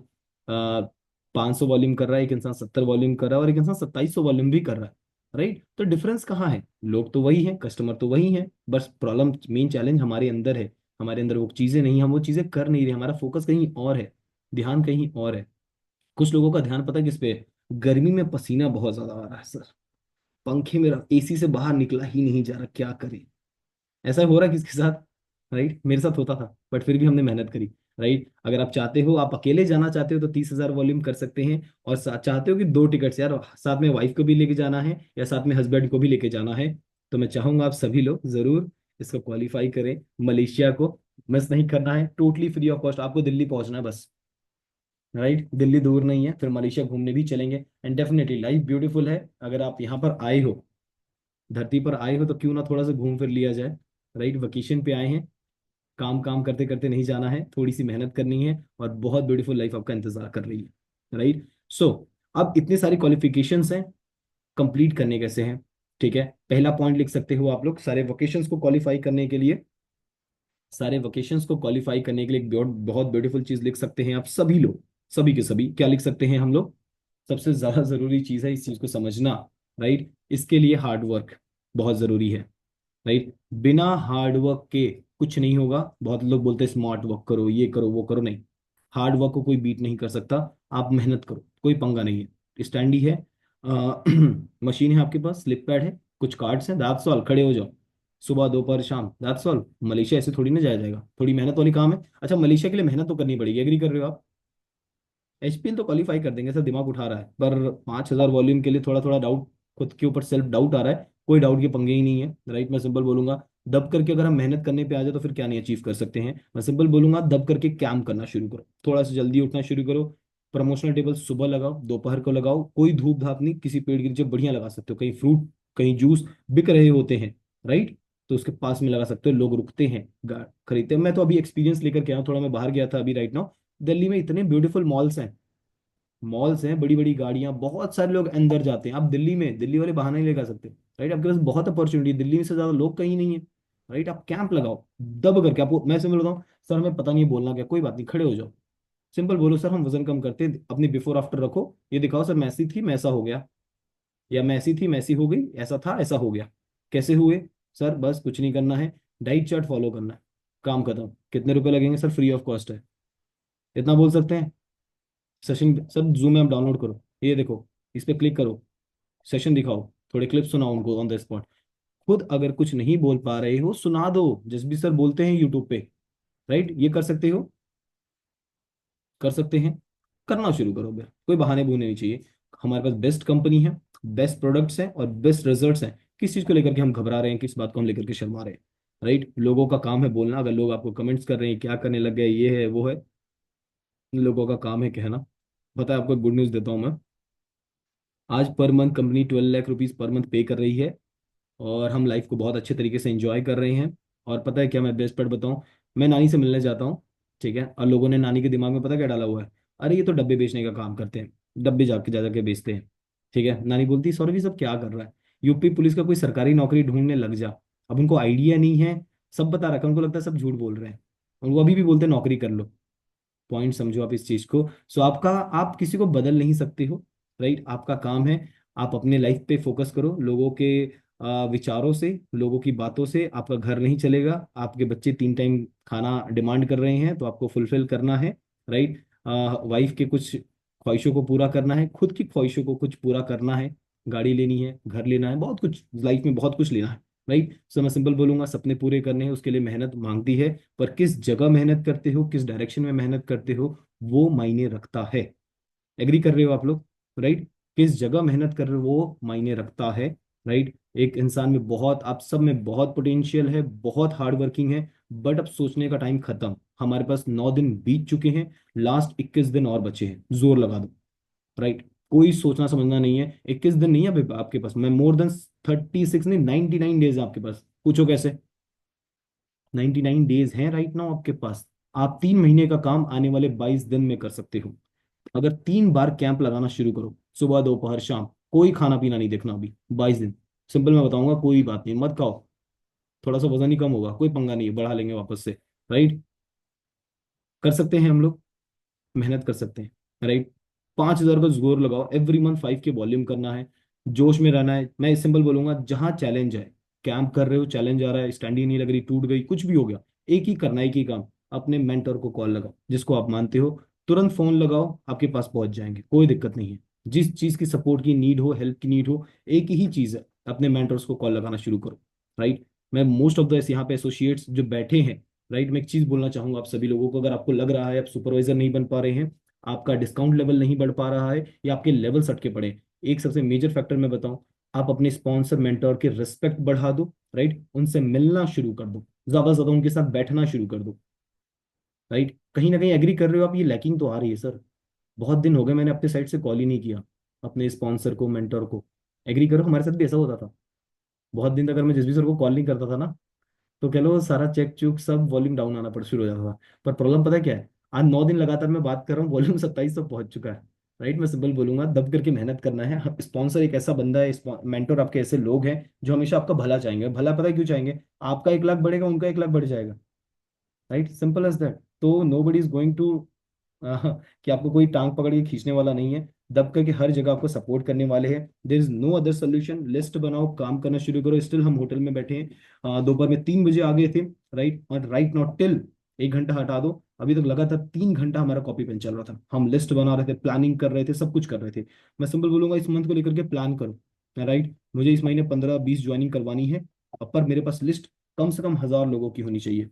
500 वॉल्यूम कर रहा है, एक इंसान 70 वॉल्यूम कर रहा है, और एक इंसान 2700 वॉल्यूम भी कर रहा है, राइट। तो डिफरेंस कहाँ है? लोग तो वही हैं, कस्टमर तो वही हैं, बस प्रॉब्लम, मेन चैलेंज हमारे अंदर है। हमारे अंदर वो चीजें नहीं, हम वो चीजें कर नहीं रहे, हमारा फोकस कहीं और है, ध्यान कहीं और है। कुछ लोगों का ध्यान पता है किस पे है? गर्मी में पसीना बहुत ज्यादा आ रहा है सर, पंखे में, एसी से बाहर निकला ही नहीं जा रहा, क्या करें? ऐसा हो रहा है किसके साथ? राइट, मेरे साथ होता था, बट फिर भी हमने मेहनत करी। राइट, अगर आप चाहते हो, आप अकेले जाना चाहते हो तो 30,000 वॉल्यूम कर सकते हैं। और चाहते हो कि दो टिकट्स यार, साथ में वाइफ को भी लेके जाना है या साथ में हस्बैंड को भी लेके जाना है, तो मैं चाहूंगा आप सभी लोग जरूर इसको क्वालिफाई करें। मलेशिया को मिस नहीं करना है, टोटली फ्री ऑफ कॉस्ट, आपको दिल्ली पहुंचना है बस। राइट, दिल्ली दूर नहीं है, फिर मलेशिया घूमने भी चलेंगे। एंड डेफिनेटली लाइफ ब्यूटीफुल है, अगर आप यहाँ पर आए हो, धरती पर आए हो, तो क्यों ना थोड़ा सा घूम फिर लिया जाए। राइट, वेकेशन पे आए हैं, काम काम करते करते नहीं जाना है, थोड़ी सी मेहनत करनी है, और बहुत ब्यूटीफुल लाइफ आपका इंतजार कर रही है। राइट। सो अब इतनी सारी क्वालिफिकेशंस हैं, कंप्लीट करने कैसे हैं? ठीक है, पहला पॉइंट लिख सकते हो आप लोग, सारे वोकेशंस को क्वालिफाई करने के लिए, सारे वोकेशंस को क्वालिफाई करने के लिए एक बहुत ब्यूटीफुल चीज लिख सकते हैं आप सभी लोग। सभी के सभी क्या लिख सकते हैं हम लोग? सबसे ज्यादा जरूरी चीज है इस चीज को समझना। राइट, इसके लिए हार्ड वर्क बहुत जरूरी है। राइट, बिना हार्ड वर्क के कुछ नहीं होगा। बहुत लोग बोलते हैं स्मार्ट वर्क करो, ये करो, वो करो, नहीं। हार्ड वर्क को कोई बीट नहीं कर सकता। आप मेहनत करो, कोई पंगा नहीं है, स्टैंडी है, मशीन है आपके पास, स्लिप पैड है, कुछ कार्ड्स हैं, दैट्स ऑल, खड़े हो जाओ, सुबह दोपहर शाम, दैट्स ऑल। मलेशिया ऐसे थोड़ी ना जाया जाएगा, थोड़ी मेहनत वाली काम है। अच्छा, मलेशिया के लिए मेहनत तो करनी पड़ेगी, एग्री कर रहे हो आप? एचपीएल तो क्वालिफाई कर देंगे सर, दिमाग उठा रहा है, पर 5,000 वॉल्यूम के लिए थोड़ा थोड़ा डाउट, खुद के ऊपर सेल्फ डाउट आ रहा है। कोई डाउट के पंगे ही नहीं है। राइट, मैं सिंपल बोलूंगा, दब करके अगर हम मेहनत करने पे आ जाए तो फिर क्या नहीं अचीव कर सकते हैं। मैं सिंपल बोलूंगा, दब करके काम करना शुरू करो, थोड़ा सा जल्दी उठना शुरू करो। प्रमोशनल टेबल सुबह लगाओ, दोपहर को लगाओ, कोई धूप धाप नहीं, किसी पेड़ के नीचे बढ़िया लगा सकते हो, कहीं फ्रूट, कहीं जूस बिक रहे होते हैं, राइट, तो उसके पास में लगा सकते हो, लोग रुकते हैं, खरीदते हैं। मैं तो अभी एक्सपीरियंस लेकर के आया हूँ, थोड़ा मैं बाहर गया था अभी राइट नाउ। दिल्ली में इतने ब्यूटीफुल मॉल्स हैं, मॉल्स हैं, बड़ी बड़ी गाड़ियां, बहुत सारे लोग अंदर जाते हैं। आप दिल्ली में, दिल्ली वाले बहाना नहीं लगा सकते। राइट, आपके पास बहुत अपॉर्चुनिटी, दिल्ली में से ज्यादा लोग कहीं नहीं है। राइट, आप कैंप लगाओ, दब करके। आपको मैं सिंपल बताऊं, सर हमें पता नहीं बोलना क्या, कोई बात नहीं, खड़े हो जाओ, सिंपल बोलो, सर हम वजन कम करते हैं, अपनी बिफोर आफ्टर रखो, ये दिखाओ, सर मैसी थी मैसा हो गया, या मैसी थी मैसी हो गई, ऐसा था ऐसा हो गया। कैसे हुए? सर बस कुछ नहीं करना है, डाइट चार्ट फॉलो करना है, काम खत्म। कितने रुपए लगेंगे? सर फ्री ऑफ कॉस्ट है, इतना बोल सकते हैं। Session sir, zoom app download करो, ये देखो, इस पे क्लिक करो, सेशन दिखाओ, थोड़े क्लिप सुनाओ उनको ऑन द स्पॉट। खुद अगर कुछ नहीं बोल पा रहे हो, सुना दो, जिस भी सर बोलते हैं यूट्यूब पे। राइट, ये कर सकते हो, कर सकते हैं, करना शुरू करो भैया, कोई बहाने बूने नहीं चाहिए। हमारे पास बेस्ट कंपनी है, बेस्ट प्रोडक्ट्स हैं और बेस्ट रिजल्ट्स हैं। किस चीज को लेकर के हम घबरा रहे हैं, किस बात को हम लेकर के शर्मा रहे हैं? राइट, लोगों का काम है बोलना, अगर लोग आपको कमेंट्स कर रहे हैं, क्या करने लग गए, ये है वो है, लोगों का काम है कहना। पता है, आपको गुड न्यूज देता हूँ मैं, आज per month company 12 lakh rupees per month पे कर रही है, और हम लाइफ को बहुत अच्छे तरीके से एंजॉय कर रहे हैं। और पता है क्या, मैं बेस्ट पार्ट बताऊं, मैं नानी से मिलने जाता हूँ, ठीक है, और लोगों ने नानी के दिमाग में पता क्या डाला हुआ है? अरे ये तो डब्बे बेचने का काम करते हैं, डब्बे जाके जा जाके बेचते हैं। ठीक है, नानी बोलती है, सौरभ ये सब क्या कर रहा है? यूपी पुलिस का कोई सरकारी नौकरी ढूंढने लग जा। अब उनको आइडिया नहीं है, सब बता रखा है, उनको लगता है सब झूठ बोल रहे हैं, और वो अभी भी बोलते हैं नौकरी कर लो। पॉइंट समझो आप इस चीज को। सो आपका, आप किसी को बदल नहीं सकते हो। राइट, आपका काम है, आप अपने लाइफ पे फोकस करो, लोगों के विचारों से, लोगों की बातों से आपका घर नहीं चलेगा। आपके बच्चे 3 टाइम खाना डिमांड कर रहे हैं, तो आपको फुलफिल करना है। राइट, वाइफ के कुछ ख्वाहिशों को पूरा करना है, खुद की ख्वाहिशों को कुछ पूरा करना है, गाड़ी लेनी है, घर लेना है, बहुत कुछ लाइफ में, बहुत कुछ लेना है। राइट, सो मैं सिंपल बोलूंगा, सपने पूरे करने हैं, उसके लिए मेहनत मांगती है, पर किस जगह मेहनत करते हो, किस डायरेक्शन में मेहनत करते हो, वो मायने रखता है। एग्री कर रहे हो आप लोग? राइट, किस जगह मेहनत कर रहे हो वो मायने रखता है। राइट, एक इंसान में बहुत, आप सब में बहुत पोटेंशियल है, बहुत हार्ड वर्किंग है, बट अब सोचने का टाइम खत्म। हमारे पास 9 दिन बीत चुके हैं, लास्ट 21 दिन और बचे हैं, जोर लगा दो। राइट, कोई सोचना समझना नहीं है। 21 दिन नहीं है अभी आपके पास, मैं मोर देन 36 नहीं 99 डेज है आपके पास। पूछो कैसे? 99 डेज हैं राइट नाउ आपके पास। आप 3 महीने का काम आने वाले 22 दिन में कर सकते हो। अगर 3 बार कैंप लगाना शुरू करो, सुबह दोपहर शाम, कोई खाना पीना नहीं देखना अभी 22 दिन। सिंपल मैं बताऊंगा, कोई बात नहीं, मत खाओ, थोड़ा सा वजन ही कम होगा, कोई पंगा नहीं है, बढ़ा लेंगे वापस से। राइट, कर सकते हैं हम लोग, मेहनत कर सकते हैं। राइट, 5,000 का जोर लगाओ, एवरी मंथ 5 के वॉल्यूम करना है, जोश में रहना है। मैं सिंपल बोलूंगा, जहां चैलेंज है, कैंप कर रहे हो, चैलेंज आ रहा है, स्टैंडिंग नहीं लग रही, टूट गई, कुछ भी हो गया, एक ही करना है, एक ही काम। अपने मेंटर को कॉल लगाओ, जिसको आप मानते हो, तुरंत फोन लगाओ, आपके पास पहुंच जाएंगे, कोई दिक्कत नहीं है। जिस चीज की सपोर्ट की नीड हो, हेल्प की नीड हो, एक ही चीज है, अपने मेंटर्स को कॉल लगाना शुरू करो। राइट, मैं मोस्ट ऑफ द यहाँ पे एसोसिएट्स जो बैठे हैं, राइट, मैं एक चीज बोलना चाहूंगा आप सभी लोगों को, अगर आपको लग रहा है आप सुपरवाइजर नहीं बन पा रहे हैं, आपका डिस्काउंट लेवल नहीं बढ़ पा रहा है, या आपके लेवल सटके पड़े हैं, एक सबसे मेजर फैक्टर मैं बताऊं, आप अपने स्पॉन्सर मेंटर के रिस्पेक्ट बढ़ा दो। राइट, उनसे मिलना शुरू कर दो, ज्यादा से ज्यादा उनके साथ बैठना शुरू कर दो। राइट, कहीं ना कहीं एग्री कर रहे हो आप, ये लैकिंग तो आ रही है सर। बहुत दिन हो गए मैंने अपने साइड से कॉल ही नहीं किया अपने स्पॉन्सर को, मेंटर को। एग्री करो, हमारे साथ भी ऐसा होता था। बहुत दिन तक अगर मैं जिस भी सर को कॉल नहीं करता था ना, तो कह लो सारा चेक चुक सब वॉल्यूम डाउन आना पड़ शुरू हो जाता था। पर प्रॉब्लम पता है क्या है? आज 9 दिन लगातार मैं बात कर रहा हूँ, वॉल्यूम 27 तक पहुंच चुका है। राइट, मैं सिंपल बोलूंगा, दब करके मेहनत करना है। स्पॉन्सर एक ऐसा बंदा है, मेंटर आपके ऐसे लोग हैं जो हमेशा आपका भला चाहेंगे। भला पता है क्यों चाहेंगे? आपका 1 लाख बढ़ेगा, उनका 1 लाख बढ़ जाएगा। Right, simple as that. तो nobody is going to कि आपको कोई टांग पकड़ के खींचने वाला नहीं है, दब करके हर जगह आपको सपोर्ट करने वाले हैं। There is no other solution. List बनाओ, काम करना शुरू करो। स्टिल हम होटल में बैठे हैं, दोपहर में 3 बजे आ गए थे। राइट, और राइट नॉट टिल, 1 घंटा हटा दो, अभी तक लगातार 3 घंटा हमारा कॉपी पेन चल रहा था। हम लिस्ट बना रहे थे, प्लानिंग कर रहे थे, सब कुछ कर रहे थे। मैं सिंपल बोलूंगा, इस मंथ को लेकर के प्लान करो। राइट, मुझे इस महीने 15-20 ज्वाइनिंग करवानी है, पर मेरे पास लिस्ट कम से कम 1,000 लोगों की होनी चाहिए।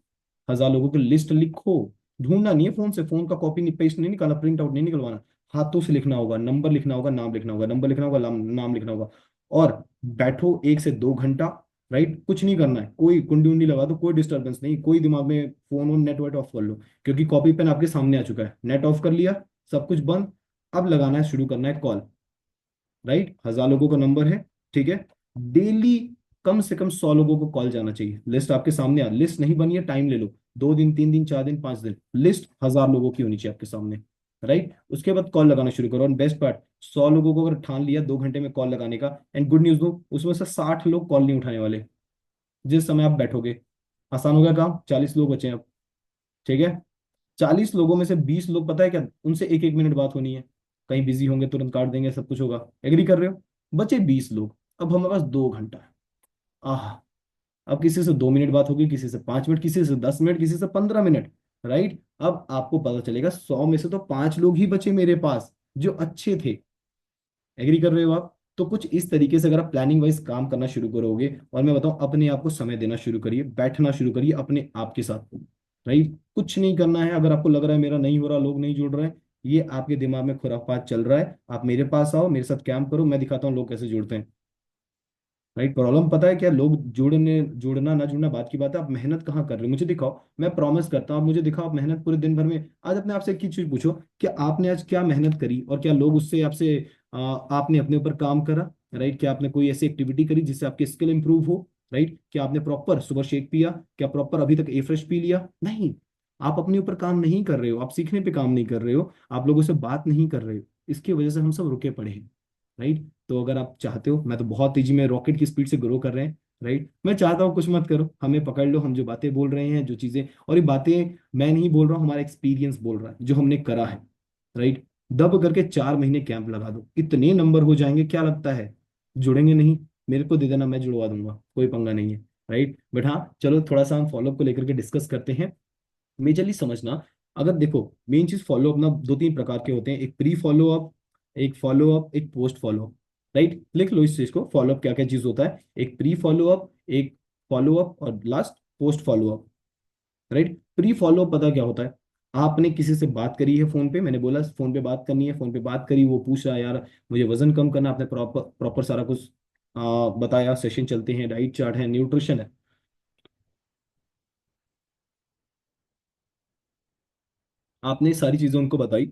1,000 लोगों की लिस्ट लिखो। ढूंढना नहीं है फोन से, फोन का कॉपी पेस्ट नहीं निकालना, प्रिंट आउट नहीं निकलवाना। हाथों से लिखना होगा, नंबर लिखना होगा, नाम लिखना होगा, नंबर लिखना होगा, नाम लिखना होगा। और बैठो 1 से 2 घंटा। राइट, कुछ नहीं करना है, कोई कुंडी उंडी लगा दो, कोई डिस्टर्बेंस नहीं, कोई दिमाग में फोन और नेट वेट ऑफ कर लो, क्योंकि कॉपी पेन आपके सामने आ चुका है, नेट ऑफ कर लिया, सब कुछ बंद। अब लगाना है, शुरू करना है कॉल। राइट, 1,000 लोगों का नंबर है, ठीक है। डेली कम से कम 100 लोगों को कॉल जाना चाहिए। लिस्ट आपके सामने आ, लिस्ट नहीं बनी है, टाइम ले लो, 2 दिन, 3 दिन, 4 दिन, 5 दिन, लिस्ट 1,000 लोगों की होनी चाहिए आपके सामने। राइट, उसके बाद कॉल लगाना शुरू करो। और बेस्ट पार्ट, 100 लोगों को अगर ठान लिया 2 घंटे में कॉल लगाने का, एंड गुड न्यूज दो, उसमें से 60 लोग कॉल नहीं उठाने वाले जिस समय आप बैठोगे। आसान हो गया काम, 40 लोग बचे हैं अब। ठीक है, 40 लोगों में से 20 लोग, पता है क्या, उनसे 1-1 मिनट बात होनी है, कहीं बिजी होंगे तुरंत काट देंगे, सब कुछ होगा। एग्री कर रहे हो? बचे 20 लोग, अब हमारे पास 2 घंटा है। आह, अब किसी से 2 मिनट बात होगी, किसी से 5 मिनट, किसी से 10 मिनट, किसी से 15 मिनट। राइट, अब आपको पता चलेगा 100 में से तो 5 लोग ही बचे मेरे पास जो अच्छे थे। एग्री कर रहे हो आप? तो कुछ इस तरीके से अगर आप प्लानिंग वाइज काम करना शुरू करोगे, और मैं बताऊं, अपने आप को समय देना शुरू करिए, बैठना शुरू करिए अपने आप के साथ। राइट, कुछ नहीं करना है। अगर आपको लग रहा है मेरा नहीं हो रहा, लोग नहीं जुड़ रहे हैं, ये आपके दिमाग में खुरापात चल रहा है, आप मेरे पास आओ, मेरे साथ कैंप करो, मैं दिखाता हूँ लोग कैसे जुड़ते हैं। राइट, प्रॉब्लम पता है क्या, लोग जुड़ना ना जुड़ना बात की बात है, आप मेहनत कहाँ कर रहे हो मुझे दिखाओ। मैं प्रॉमिस करता हूँ, आप मुझे दिखाओ, आप मेहनत पूरे दिन भर में। आज अपने आप से एक ही चीज पूछो कि आपने आज क्या मेहनत करी, और क्या लोग उससे आपसे आपने अपने ऊपर काम करा। राइट, क्या आपने कोई ऐसी एक्टिविटी करी जिससे आपकी स्किल इंप्रूव हो। राइट, क्या आपने प्रॉपर सुबह शेक पिया, क्या प्रॉपर अभी तक ए फ्रेश पी लिया? नहीं, आप अपने ऊपर काम नहीं कर रहे हो, आप सीखने पे काम नहीं कर रहे हो, आप लोगों से बात नहीं कर रहे हो, इसकी वजह से हम सब रुके पड़े हैं। राइट, तो अगर आप चाहते हो, मैं तो बहुत तेजी में रॉकेट की स्पीड से ग्रो कर रहे हैं। राइट, मैं चाहता हूँ कुछ मत करो, हमें पकड़ लो, हम जो बातें बोल रहे हैं, जो चीजें, और ये बातें मैं नहीं बोल रहा हूँ, हमारा एक्सपीरियंस बोल रहा है, जो हमने करा है। राइट, दब करके 4 महीने कैंप लगा दो, इतने नंबर हो जाएंगे, क्या लगता है जुड़ेंगे नहीं? मेरे को दे देना, मैं जुड़वा दूंगा, कोई पंगा नहीं है। राइट, बट हाँ चलो, थोड़ा सा हम फॉलोअप को लेकर के डिस्कस करते हैं। मेजरली समझना, अगर देखो, मेन चीज फॉलोअप ना 2-3 प्रकार के होते हैं, एक प्री फॉलोअप, एक फॉलोअप, एक पोस्ट फॉलोअप। राइट, लिख लो इस चीज को, फॉलोअप क्या क्या चीज होता है, एक प्री फॉलोअप, एक फॉलोअप, और last post follow up. Right, pre follow up पता क्या होता है? आपने किसी से बात करी है फोन पे, मैंने बोला फोन पे बात करनी है, फोन पे बात करी, वो पूछ रहा है यार मुझे वजन कम करना, आपने प्रॉपर प्रॉपर सारा कुछ बताया, सेशन चलते हैं, डाइट चार्ट है, न्यूट्रिशन है। आपने ये सारी चीजें उनको बताई।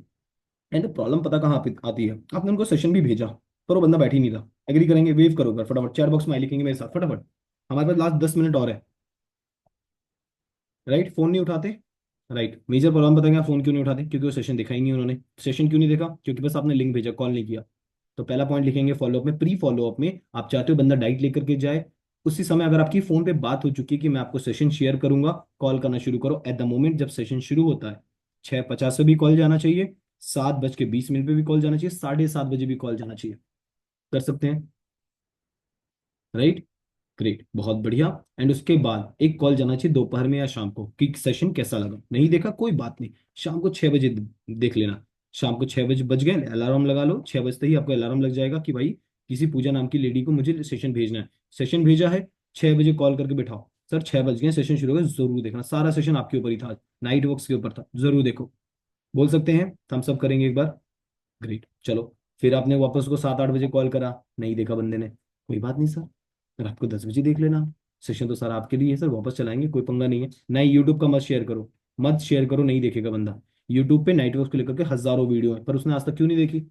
एंड प्रॉब्लम पता कहाँ आती है, आपने उनको सेशन भी भेजा पर वो बंदा बैठ ही नहीं रहा। एग्री करेंगे, वेव करो कर फटाफट, चैट बॉक्स में आई लिखेंगे मेरे साथ फटाफट। हमारे पास लास्ट 10 मिनट और है। राइट, फोन नहीं उठाते। राइट, मेजर प्रॉब्लम बताएंगे, फोन क्यों नहीं उठाते? क्योंकि वो सेशन देखा ही नहीं उन्होंने। सेशन क्यों नहीं देखा? क्योंकि बस आपने लिंक भेजा, कॉल नहीं किया। तो पहला पॉइंट लिखेंगे फॉलोअप में, प्री फॉलोअप में आप चाहते हो बंदा डाइट लेकर के जाए। उसी समय अगर आपकी फोन पे बात हो चुकी है कि मैं आपको सेशन शेयर करूंगा, कॉल करना शुरू करो। एट द मोमेंट जब सेशन शुरू होता है, 6:50 पे भी कॉल जाना चाहिए, 7:20 पे भी कॉल जाना चाहिए, 7:30 बजे भी कॉल जाना चाहिए। कर सकते हैं? राइट, ग्रेट, बहुत बढ़िया। एंड उसके बाद एक कॉल जाना चाहिए दोपहर में या शाम को कि सेशन कैसा लगा। नहीं देखा कोई बात नहीं, शाम को 6 बजे देख लेना। शाम को 6 बजे बज गए, अलार्म लगा लो, 6 बजते ही आपको अलार्म लग जाएगा कि भाई किसी पूजा नाम की लेडी को मुझे सेशन भेजना है। सेशन भेजा है, 6 बजे कॉल करके बिठाओ, सर 6 बज गए, सेशन शुरू होगा, जरूर देखना। सारा सेशन आपके ऊपर ही था, नाइट वर्क्स के ऊपर था, जरूर देखो। बोल सकते हैं, थम्स अप करेंगे एक बार। ग्रेट, चलो। फिर आपने वापस को 7-8 बजे कॉल करा, नहीं देखा बंदे ने, कोई बात नहीं सर, रात को 10 बजे देख लेना। सेशन तो सर आपके लिए है सर, वापस चलाएंगे, कोई पंगा नहीं है। नहीं, यूट्यूब का मत शेयर करो, मत शेयर करो, नहीं देखेगा बंदा। यूट्यूब पे नाइट वर्क को लेकर के हजारों वीडियो है, पर उसने आज तक क्यों नहीं देखी?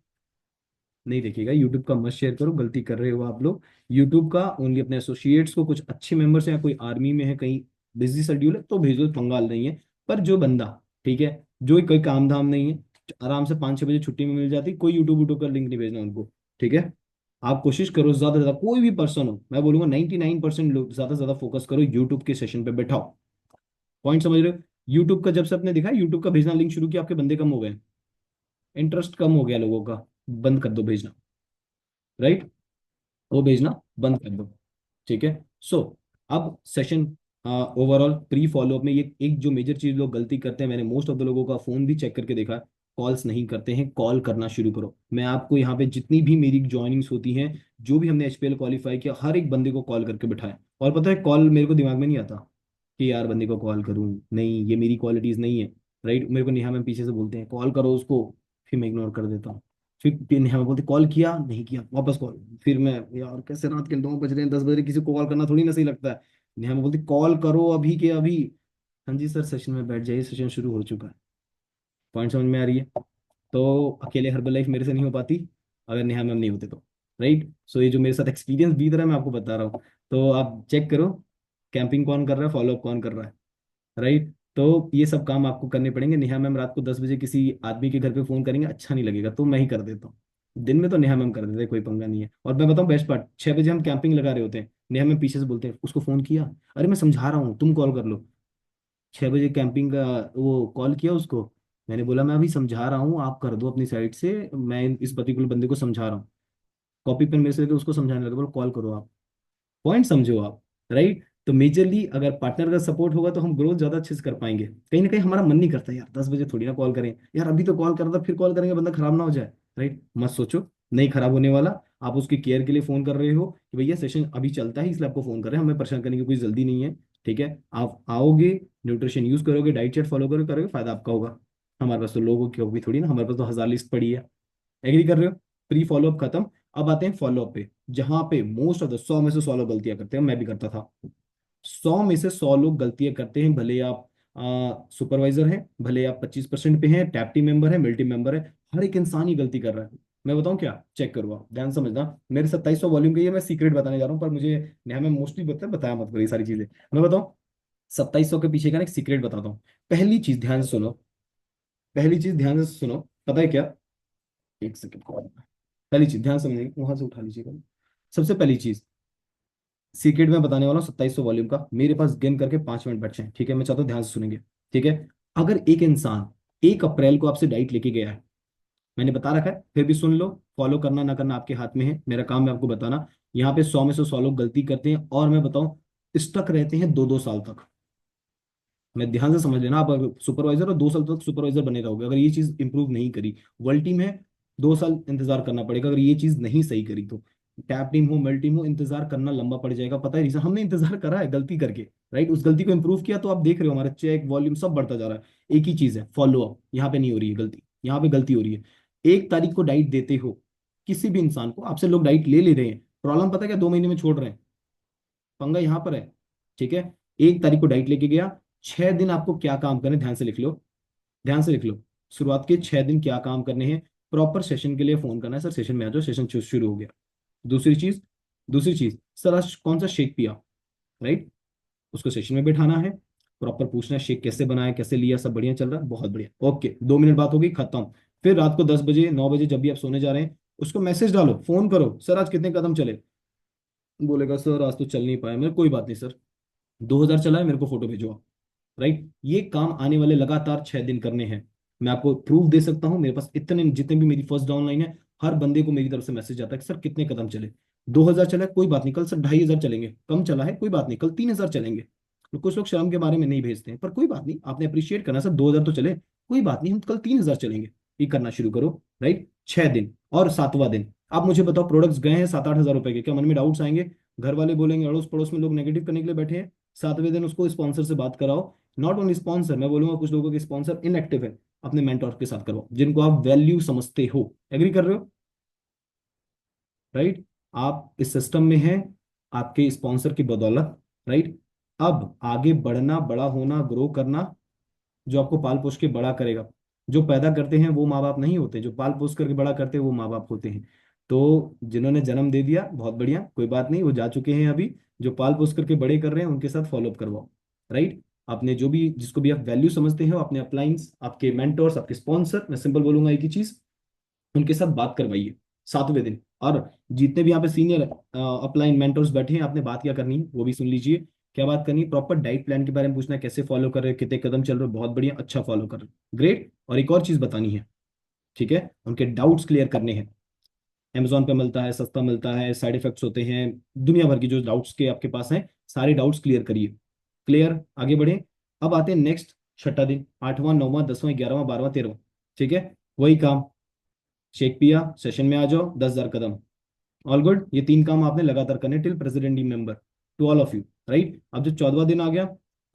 नहीं देखेगा। यूट्यूब का मत शेयर करो, गलती कर रहे हो आप लोग। यूट्यूब का ओनली अपने एसोसिएट्स को, कुछ अच्छे मेंबर्स हैं या कोई आर्मी में है कहीं, बिजी शेड्यूल है तो भेजो, पंगाल नहीं है। पर जो बंदा, ठीक है, जो कोई काम धाम नहीं है, आराम से 5-6 बजे छुट्टी में मिल जाती, कोई यूट्यूब यूट्यूब का लिंक नहीं भेजना उनको। ठीक है, आप कोशिश करो ज्यादा से ज्यादा, कोई भी पर्सन हो, मैं बोलूंगा 99% लोग ज्यादा से ज्यादा फोकस करो, यूट्यूब के सेशन पे बैठाओ। पॉइंट समझ रहे हो? यूट्यूब का जब से आपने देखा यूट्यूब का भेजना लिंक शुरू किया, आपके बंदे कम हो गए, इंटरेस्ट कम हो गया लोगों का, बंद कर दो भेजना। राइट, वो भेजना बंद कर दो। ठीक है। सो अब सेशन, ओवरऑल प्री फॉलोअप में ये एक जो मेजर चीज लोग गलती करते हैं, मैंने मोस्ट ऑफ द लोगों का फोन भी चेक करके देखा, कॉल्स नहीं करते हैं। कॉल करना शुरू करो। मैं आपको यहाँ पे जितनी भी मेरी ज्वाइनिंग्स होती हैं, जो भी हमने एचपीएल क्वालिफाई किया, हर एक बंदे को कॉल करके बिठाया। और पता है, कॉल मेरे को दिमाग में नहीं आता कि यार बंदे को कॉल करूं, नहीं ये मेरी क्वालिटीज नहीं है। राइट, मेरे को नेहा मैम पीछे से बोलते हैं कॉल करो उसको, फिर मैं इग्नोर कर देता हूँ। फिर नेहा मैम बोलते कॉल किया, नहीं किया, वापस कॉल। फिर मैं, यार कैसे रात के 9 बज रहे हैं, 10 बज रहे हैं, किसी को कॉल करना थोड़ी ना सही लगता है। नेहा मैम बोलती कॉल करो अभी के अभी। हाँ जी सर, सेशन में बैठ जाइए, सेशन शुरू हो चुका है। पॉइंट समझ में आ रही है? तो अकेले हर्बल लाइफ मेरे से नहीं हो पाती अगर नेहा मैम नहीं होते तो। राइट, सो ये जो मेरे साथ एक्सपीरियंस बीत रहा है, मैं आपको बता रहा हूँ। तो आप चेक करो, कैंपिंग कौन कर रहा है, फॉलोअप कौन कर रहा है। राइट, तो ये सब काम आपको करने पड़ेंगे। नेहा मैम रात को 10 बजे किसी आदमी के घर पे फोन करेंगे, अच्छा नहीं लगेगा, तो मैं ही कर देता हूँ। दिन में तो नेहा मैम कर देते हैं, कोई पंगा नहीं है। और मैं बताऊँ बेस्ट पार्ट, 6 बजे हम कैंपिंग लगा रहे होते हैं, नेहा मैम पीछे से बोलते हैं उसको फोन किया, अरे मैं समझा रहा हूँ तुम कॉल कर लो। 6 बजे कैंपिंग का वो कॉल किया उसको, मैंने बोला मैं अभी समझा रहा हूँ, आप कर दो अपनी साइड से, मैं इस पर्टिकुलर बंदे को समझा रहा हूँ। कॉपी पेन मेरे से लेकर उसको समझाने लगा, बोलो कॉल करो आप। पॉइंट समझो आप। राइट, तो मेजरली अगर पार्टनर का सपोर्ट होगा तो हम ग्रोथ ज्यादा अच्छे से कर पाएंगे। कहीं ना कहीं हमारा मन नहीं करता यार 10 बजे थोड़ी ना कॉल करें, यार अभी तो कॉल कर रहा था, फिर कॉल करेंगे बंदा खराब ना हो जाए। राइट, मत सोचो, नहीं खराब होने वाला। आप उसकी केयर के लिए फोन कर रहे हो कि भैया सेशन अभी चलता है इसलिए आपको फोन कर रहे हैं, हमें परेशान करने की कोई जल्दी नहीं है। ठीक है, आप आओगे, न्यूट्रिशन यूज करोगे, डाइट चार्ट फॉलो करोगे करोगे, फायदा आपका होगा। हमारे पास तो लोगों की होगी थोड़ी ना, हमारे पास तो 1000 लिस्ट पड़ी है। एग्री कर रहे हो? प्री फॉलोअप खत्म। अब आते हैं फॉलोअप पे, जहां पे मोस्ट ऑफ द 100 में से 100 लोग गलतियां करते हैं, मैं भी करता था। 100 में से 100 लोग गलतियां करते हैं, भले आप सुपरवाइजर हैं, भले आप 25% पे हैं, टैप टीम मेंबर है, मिल्टी मेंबर है, हर एक इंसान ही गलती कर रहा है। मैं बताऊं क्या, चेक करो आप, ध्यान समझना। मेरे 2700 वॉल्यूम के, ये मैं सीक्रेट बताने जा रहा हूँ, पर मुझे नेहा में मोस्टली बताया मत करो ये सारी चीजें। मैं बताऊं, 2700 के पीछे का ना एक सीक्रेट बताता हूँ। पहली चीज ध्यान से सुनो, पहली चीज ध्यान से सुनो, पता है क्या? एक सेकंड, पहली चीज ध्यान समझेंगे, वहां से उठा लीजिएगा। सबसे पहली चीज, सीक्रेट में बताने वाला हूँ 2700 वॉल्यूम का, मेरे पास गेन करके 5 मिनट बचे हैं। ठीक है, मैं चाहता हूँ ध्यान से सुनेंगे। ठीक है, अगर एक इंसान 1 अप्रैल को आपसे डाइट लेके गया है, मैंने बता रखा है फिर भी सुन लो, फॉलो करना ना करना आपके हाथ में है, मेरा काम है आपको बताना। यहाँ पे 100 में से 100 लोग गलती करते हैं, और मैं बताऊं स्टक रहते हैं 2-2 साल तक। मैं ध्यान से समझ लेना, आप अगर सुपरवाइजर और 2 साल तक सुपरवाइजर बने रहोगे, अगर ये चीज इंप्रूव नहीं करी, वर्ल्ड टीम है, 2 साल इंतजार करना पड़ेगा अगर ये चीज नहीं सही करी तो। टैप टीम हो, मल्टी टीम हो, इंतजार करना लंबा पड़ जाएगा। पता है रीजन, हमने इंतजार करा है गलती करके। राइट, उस गलती को इंप्रूव किया तो आप देख रहे हो हमारा चेक वॉल्यूम सब बढ़ता जा रहा है। एक ही चीज है, फॉलो अप, यहाँ पे नहीं हो रही है गलती, यहाँ पे गलती हो रही है। 1 तारीख को डाइट देते हो किसी भी इंसान को, आपसे लोग डाइट ले ले रहे हैं, प्रॉब्लम पता है क्या, 2 महीने में छोड़ रहे हैं, पंगा यहाँ पर है। ठीक है, 1 तारीख को डाइट लेके गया, 6 दिन आपको क्या काम करने, ध्यान से लिख लो, ध्यान से लिख लो। शुरुआत के 6 दिन क्या काम करने हैं, प्रॉपर सेशन के लिए फोन करना है, सर सेशन में आ जाओ, सेशन शुरू हो गया। दूसरी चीज, दूसरी चीज, सर आज कौन सा शेक पिया, राइट, उसको सेशन में बैठाना है, प्रॉपर पूछना है शेक कैसे बनाया, कैसे लिया, सब बढ़िया चल रहा है, बहुत बढ़िया, ओके, 2 मिनट बात होगी, खत्म। फिर रात को 10 बजे 9 बजे जब भी आप सोने जा रहे हैं, उसको मैसेज डालो, फोन करो, सर आज कितने कदम चले, बोलेगा सर आज तो चल नहीं पाया मैं, कोई बात नहीं सर, 2,000 चला है, मेरे को फोटो भेजो आप। राइट, ये काम आने वाले लगातार 6 दिन करने हैं। मैं आपको प्रूफ दे सकता हूँ, मेरे पास इतने जितने भी मेरी फर्स्ट डाउनलाइन है, हर बंदे को मेरी तरफ से मैसेज आता है कि सर कितने कदम चले, 2,000 चला है कोई बात नहीं, कल सर 2,500 चलेंगे, कम चला है कोई बात नहीं, कल 3,000 चलेंगे। तो कुछ लोग शर्म के बारे में नहीं भेजते हैं, पर कोई बात नहीं, आपने अप्रिशिएट करना, सर 2,000 तो चले, कोई बात नहीं, हम कल 3,000 चलेंगे। ये करना शुरू करो। राइट, 6 दिन। और 7वां दिन आप मुझे बताओ, प्रोडक्ट्स गए हैं 7-8 हज़ार रुपए के, क्या मन में डाउट्स आएंगे, घर वाले बोलेंगे, अड़ोस पड़ोस में लोग नेगेटिव करने के लिए बैठे हैं, 7वें दिन उसको स्पॉन्सर से बात कराओ। नॉट ओनली स्पॉन्सर, मैं बोलूंगा कुछ लोगों के स्पॉन्सर इनएक्टिव है, अपने मेंटोर के साथ करवाओ, जिनको आप वैल्यू समझते हो। एग्री कर रहे हो, राइट, आप इस सिस्टम में हैं आपके स्पॉन्सर की बदौलत। राइट, अब आगे बढ़ना, बड़ा होना, ग्रो करना, जो आपको पाल पोस के बड़ा करेगा, जो पैदा करते हैं वो माँ बाप नहीं होते, जो पाल पोस करके बड़ा करते हैं वो माँ बाप होते हैं। तो जिन्होंने जन्म दे दिया बहुत बढ़िया, कोई बात नहीं, वो जा चुके हैं अभी, जो पाल पोस करके बड़े कर रहे हैं उनके साथ फॉलोअप करवाओ। राइट, आपने जो भी जिसको भी आप वैल्यू समझते हो, अपने अपलाइंस, आपके मेंटोर्स, आपके स्पॉन्सर, मैं सिंपल बोलूंगा एक ही चीज, उनके साथ बात करवाइए 7वें दिन। और जितने भी यहाँ पे सीनियर अपलाइन मेंटर्स बैठे हैं, आपने बात क्या करनी है वो भी सुन लीजिए। क्या बात करनी है, प्रॉपर डाइट प्लान के बारे में पूछना है, कैसे फॉलो कर रहे हो, कितने कदम चल रहे हो, बहुत बढ़िया, अच्छा फॉलो कर रहे हो, ग्रेट। और एक और चीज बतानी है, ठीक है, उनके डाउट्स क्लियर करने हैं। अमेजोन पे मिलता है, सस्ता मिलता है, साइड इफेक्ट्स होते हैं, दुनिया भर की जो डाउट्स के आपके पास हैं, सारे डाउट्स क्लियर करिए। क्लियर, आगे बढ़े। अब आते हैं नेक्स्ट, 6ठा दिन, 8वां 9वां 10वां 11वां 12वां 13वां। ठीक है, वही काम, शेक पिया, सेशन में आ जाओ, 10,000 कदम, ऑल गुड। ये 3 काम आपने लगातार करने, till president team member, to all of you. Right, अब जो 14वां दिन आ गया,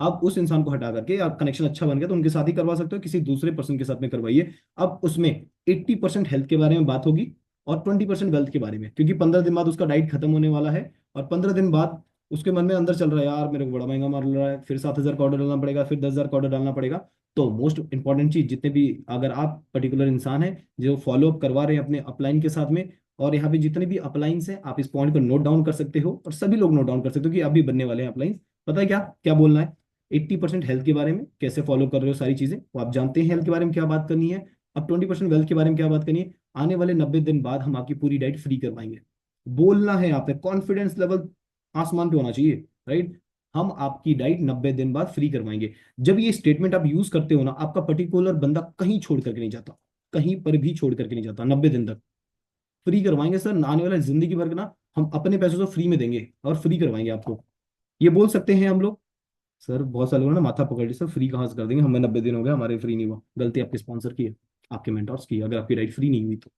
अब उस इंसान को हटा करके, आप कनेक्शन अच्छा बन गया तो उनके साथ ही करवा सकते हो, किसी दूसरे पर्सन के साथ में करवाइए। अब उसमें 80% हेल्थ के बारे में बात होगी और 20% वेल्थ के बारे में, क्योंकि 15 दिन बाद उसका डाइट खत्म होने वाला है, और 15 दिन बाद उसके मन में अंदर चल रहा है, यार मेरे को बड़ा महंगा मार रहा है, फिर 7,000 का ऑर्डर डालना पड़ेगा, फिर 10,000 का ऑर्डर डालना पड़ेगा। तो मोस्ट इंपॉर्टेंट चीज, जितने भी, अगर आप पर्टिकुलर इंसान है जो फॉलो अप करवा रहे हैं अपने अपलाइन के साथ में, और यहाँ पे जितने भी अपलाइंस हैं, आप इस पॉइंट को नोट डाउन कर सकते हो, और सभी लोग नोट डाउन कर सकते हो कि अभी बनने वाले हैं अपलाइंस। पता है क्या क्या बोलना है, 80% हेल्थ के बारे में, कैसे फॉलो कर रहे हो सारी चीजें, वो आप जानते हैं हेल्थ के बारे में क्या बात करनी है। अब 20% वेल्थ के बारे में क्या बात करनी है, आने वाले 90 दिन बाद हम आपकी पूरी डाइट फ्री करवाएंगे। बोलना है आपने, कॉन्फिडेंस लेवल आसमान पे होना चाहिए। राइट, हम आपकी डाइट 90 दिन बाद फ्री करवाएंगे। जब ये स्टेटमेंट आप यूज करते हो ना, आपका पर्टिकुलर बंदा कहीं छोड़ करके नहीं जाता, कहीं पर भी छोड़ करके नहीं जाता, 90 दिन तक फ्री करवाएंगे सर, आने वाला जिंदगी भर ना हम अपने पैसों से फ्री में देंगे और फ्री करवाएंगे आपको। ये बोल सकते हैं हम लोग। सर बहुत सारे लोग ना माथा पकड़ ली, सर फ्री कहाँ से कर देंगे, हमें 90 दिन हो गया हमारे फ्री नहीं हुआ, गलती आपके स्पॉन्सर की है, आपके मेंटोर्स की है, अगर आपकी राइट फ्री नहीं हुई तो।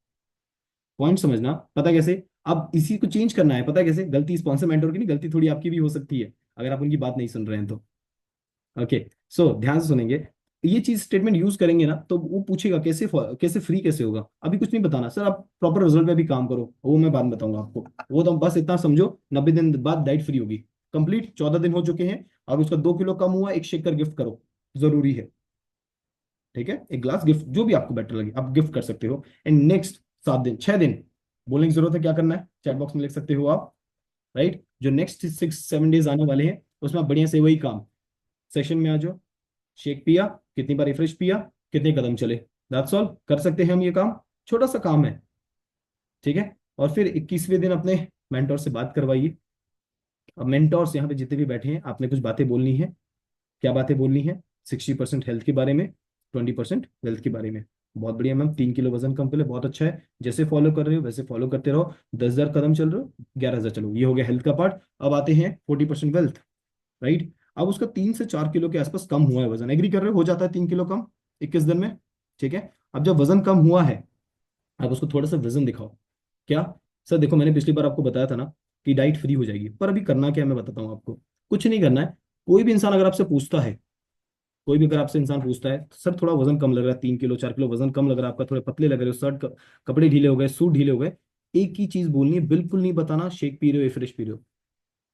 पॉइंट समझना, पता कैसे, अब इसी को चेंज करना है, पता कैसे, गलती स्पॉन्सर मेंटोर की नहीं, गलती थोड़ी आपकी भी हो सकती है, अगर आप उनकी बात नहीं सुन रहे हैं तो। ओके, सो ध्यान से सुनेंगे, ये चीज स्टेटमेंट यूज करेंगे ना, तो वो पूछेगा कैसे कैसे फ्री कैसे होगा, अभी कुछ नहीं बताना सर, आप प्रॉपर रिजल्ट पे भी काम करो, वो मैं बाद में बताऊंगा आपको। वो तो बस इतना समझो, 90 दिन बाद डाइट फ्री होगी, कंप्लीट। 14 दिन हो चुके हैं, अब उसका 2 किलो कम हुआ, एक शेकर गिफ्ट करो, जरूरी है। ठीक है, एक ग्लास गिफ्ट, जो भी आपको बेटर लगे आप गिफ्ट कर सकते हो। एंड नेक्स्ट 7 दिन 6 दिन, बोलने की जरूरत है क्या करना है, चैट बॉक्स में लिख सकते हो आप। राइट, जो नेक्स्ट 6-7 डेज आने वाले हैं, उसमें आप बढ़िया से वही काम, सेशन में आ जाओ, शेक पिया, कितनी बार रिफ्रेश पिया, कितने कदम चले, दैट्स ऑल, कर सकते हैं हम ये काम, छोटा सा काम है। ठीक है, और फिर 21वें दिन अपने मेंटोर से बात करवाइए। अब मेंटोर्स यहाँ पे जितने भी बैठे हैं, आपने कुछ बातें बोलनी है, क्या बातें बोलनी है, 60% हेल्थ के बारे में, 20% वेल्थ के बारे में। बहुत बढ़िया मैम, 3 किलो वजन कम कर ले, बहुत अच्छा है, जैसे फॉलो कर रहे हो वैसे फॉलो करते रहो, 10,000 कदम चल रहे हो, 11,000 चलो, ये हो गया हेल्थ का पार्ट। अब आते हैं 40% वेल्थ। राइट, अब उसका 3 से 4 किलो के आसपास कम हुआ है वजन, एग्री कर रहे हो, हो जाता है 3 किलो कम 21 दिन में। ठीक है, अब जब वजन कम हुआ है, आप उसको थोड़ा सा वजन दिखाओ। क्या, सर देखो मैंने पिछली बार आपको बताया था ना कि डाइट फ्री हो जाएगी, पर अभी करना क्या है मैं बताता हूँ आपको, कुछ नहीं करना है। कोई भी इंसान अगर आपसे पूछता है, कोई भी अगर आपसे इंसान पूछता है, सर थोड़ा वजन कम लग रहा है, 3 किलो 4 किलो वजन कम लग रहा है आपका, थोड़े पतले लग रहे हो, शर्ट कपड़े ढीले हो गए, सूट ढीले हो गए, एक ही चीज बोलनी है, बिल्कुल नहीं बताना शेक पी रहे हो या फ्रेश पी रहे हो।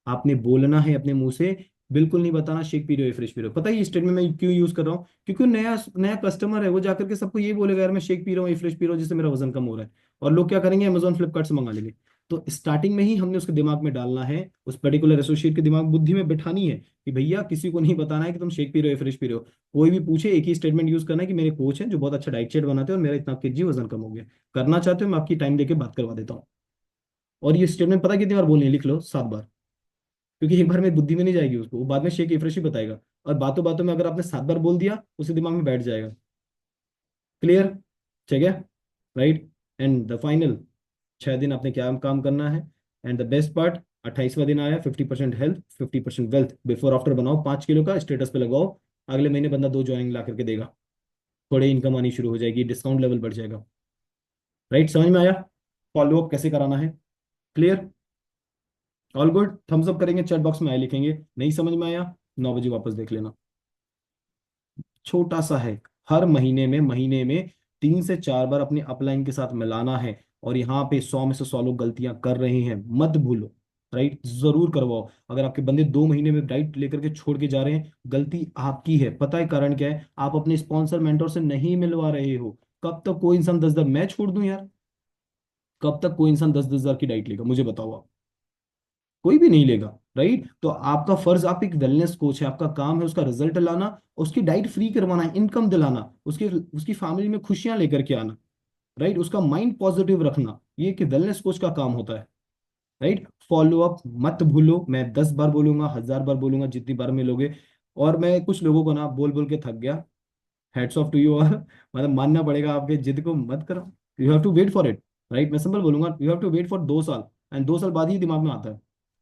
आपने बोलना है अपने मुंह से, बिल्कुल नहीं बताना शेक पी रहे हो या फ्रेश पी रहे हो। पता है ये स्टेटमेंट मैं क्यों यूज कर रहा हूँ? क्योंकि नया नया कस्टमर है, वो जाकर के सबको यही बोलेगा यार मैं शेक पी रहा हूँ या फ्रेश पी रहा हूँ जिससे मेरा वजन कम हो रहा है। और लोग क्या करेंगे, अमेजोन फ्लिपकार्ट से मंगा लेंगे। तो स्टार्टिंग में ही हमने उसके दिमाग में डालना है, उस पर्टिकुलर एसोसिएट के दिमाग बुद्धि में बिठानी है कि भैया किसी को नहीं बताना है कि तुम शेक पी रहे हो या फ्रेश पी रहे हो। कोई भी पूछे एक ही स्टेटमेंट यूज करना है कि मेरे कोच हैं जो बहुत अच्छा डाइट चार्ट बनाते हैं और मेरा इतना केजी वजन कम हो गया। करना चाहते हो मैं आपकी टाइम लेके बात करवा देता हूँ। और ये स्टेटमेंट पता है कितनी बार बोलनी है? लिख लो, 7 बार। क्योंकि एक बार में बुद्धि में नहीं जाएगी उसको, वो बाद में शेख रिफ्रेश ही बताएगा। और बातों बातों में अगर आपने 7 बार बोल दिया उसके दिमाग में बैठ जाएगा। क्लियर? ठीक है। राइट। एंड द फाइनल, 6 दिन आपने क्या काम करना है। एंड द बेस्ट पार्ट, 28वां दिन आया, 50% हेल्थ 50% वेल्थ, बिफोर आफ्टर बनाओ 5 किलो का, स्टेटस पे लगाओ। अगले महीने बंदा 2 ज्वाइनिंग ला करके देगा, थोड़े इनकम आनी शुरू हो जाएगी, डिस्काउंट लेवल बढ़ जाएगा। राइट, समझ में आया? फॉलो अप कैसे कराना है? Clear? All good, thumbs up करेंगे, चैट बॉक्स में आए लिखेंगे। नहीं समझ में आया, 9 बजे वापस देख लेना। छोटा सा है। हर महीने में 3 से 4 बार अपनी अपलाइन के साथ मिलाना है। और यहाँ पे 100 में से 100 लोग गलतियां कर रहे हैं, मत भूलो। राइट, जरूर करवाओ। अगर आपके बंदे 2 महीने में डाइट लेकर के छोड़ के जा रहे हैं, गलती आपकी है। पता है कारण क्या है? आप अपने स्पॉन्सर मेंटोर से नहीं मिलवा रहे हो। कब तक कोई इंसान 10 10, मैं छोड़ दूं यार? कब तक कोई इंसान 10 10 हजार की डाइट लेगा, मुझे बताओ आप? कोई भी नहीं लेगा। राइट, तो आपका फर्ज, आप एक वेलनेस कोच है, आपका काम है उसका रिजल्ट लाना, उसकी डाइट फ्री करवाना, इनकम दिलाना, उसकी उसकी फैमिली में खुशियां लेकर के आना। राइट, उसका माइंड पॉजिटिव रखना, ये कि वेलनेस कोच का काम होता है। राइट, फॉलो अप मत भूलो। मैं 10 बार बोलूंगा, 1000 बार बोलूंगा, जितनी बार मिलोगे। और मैं कुछ लोगों को ना बोल बोल के थक गया। हेड्स ऑफ टू यू और मतलब मानना पड़ेगा, आपके जिद को मत करो। You have to wait for it. Right, मैं सिंपल बोलूंगा, you have to wait for 2 साल। एंड 2 साल बाद ही दिमाग में आता है।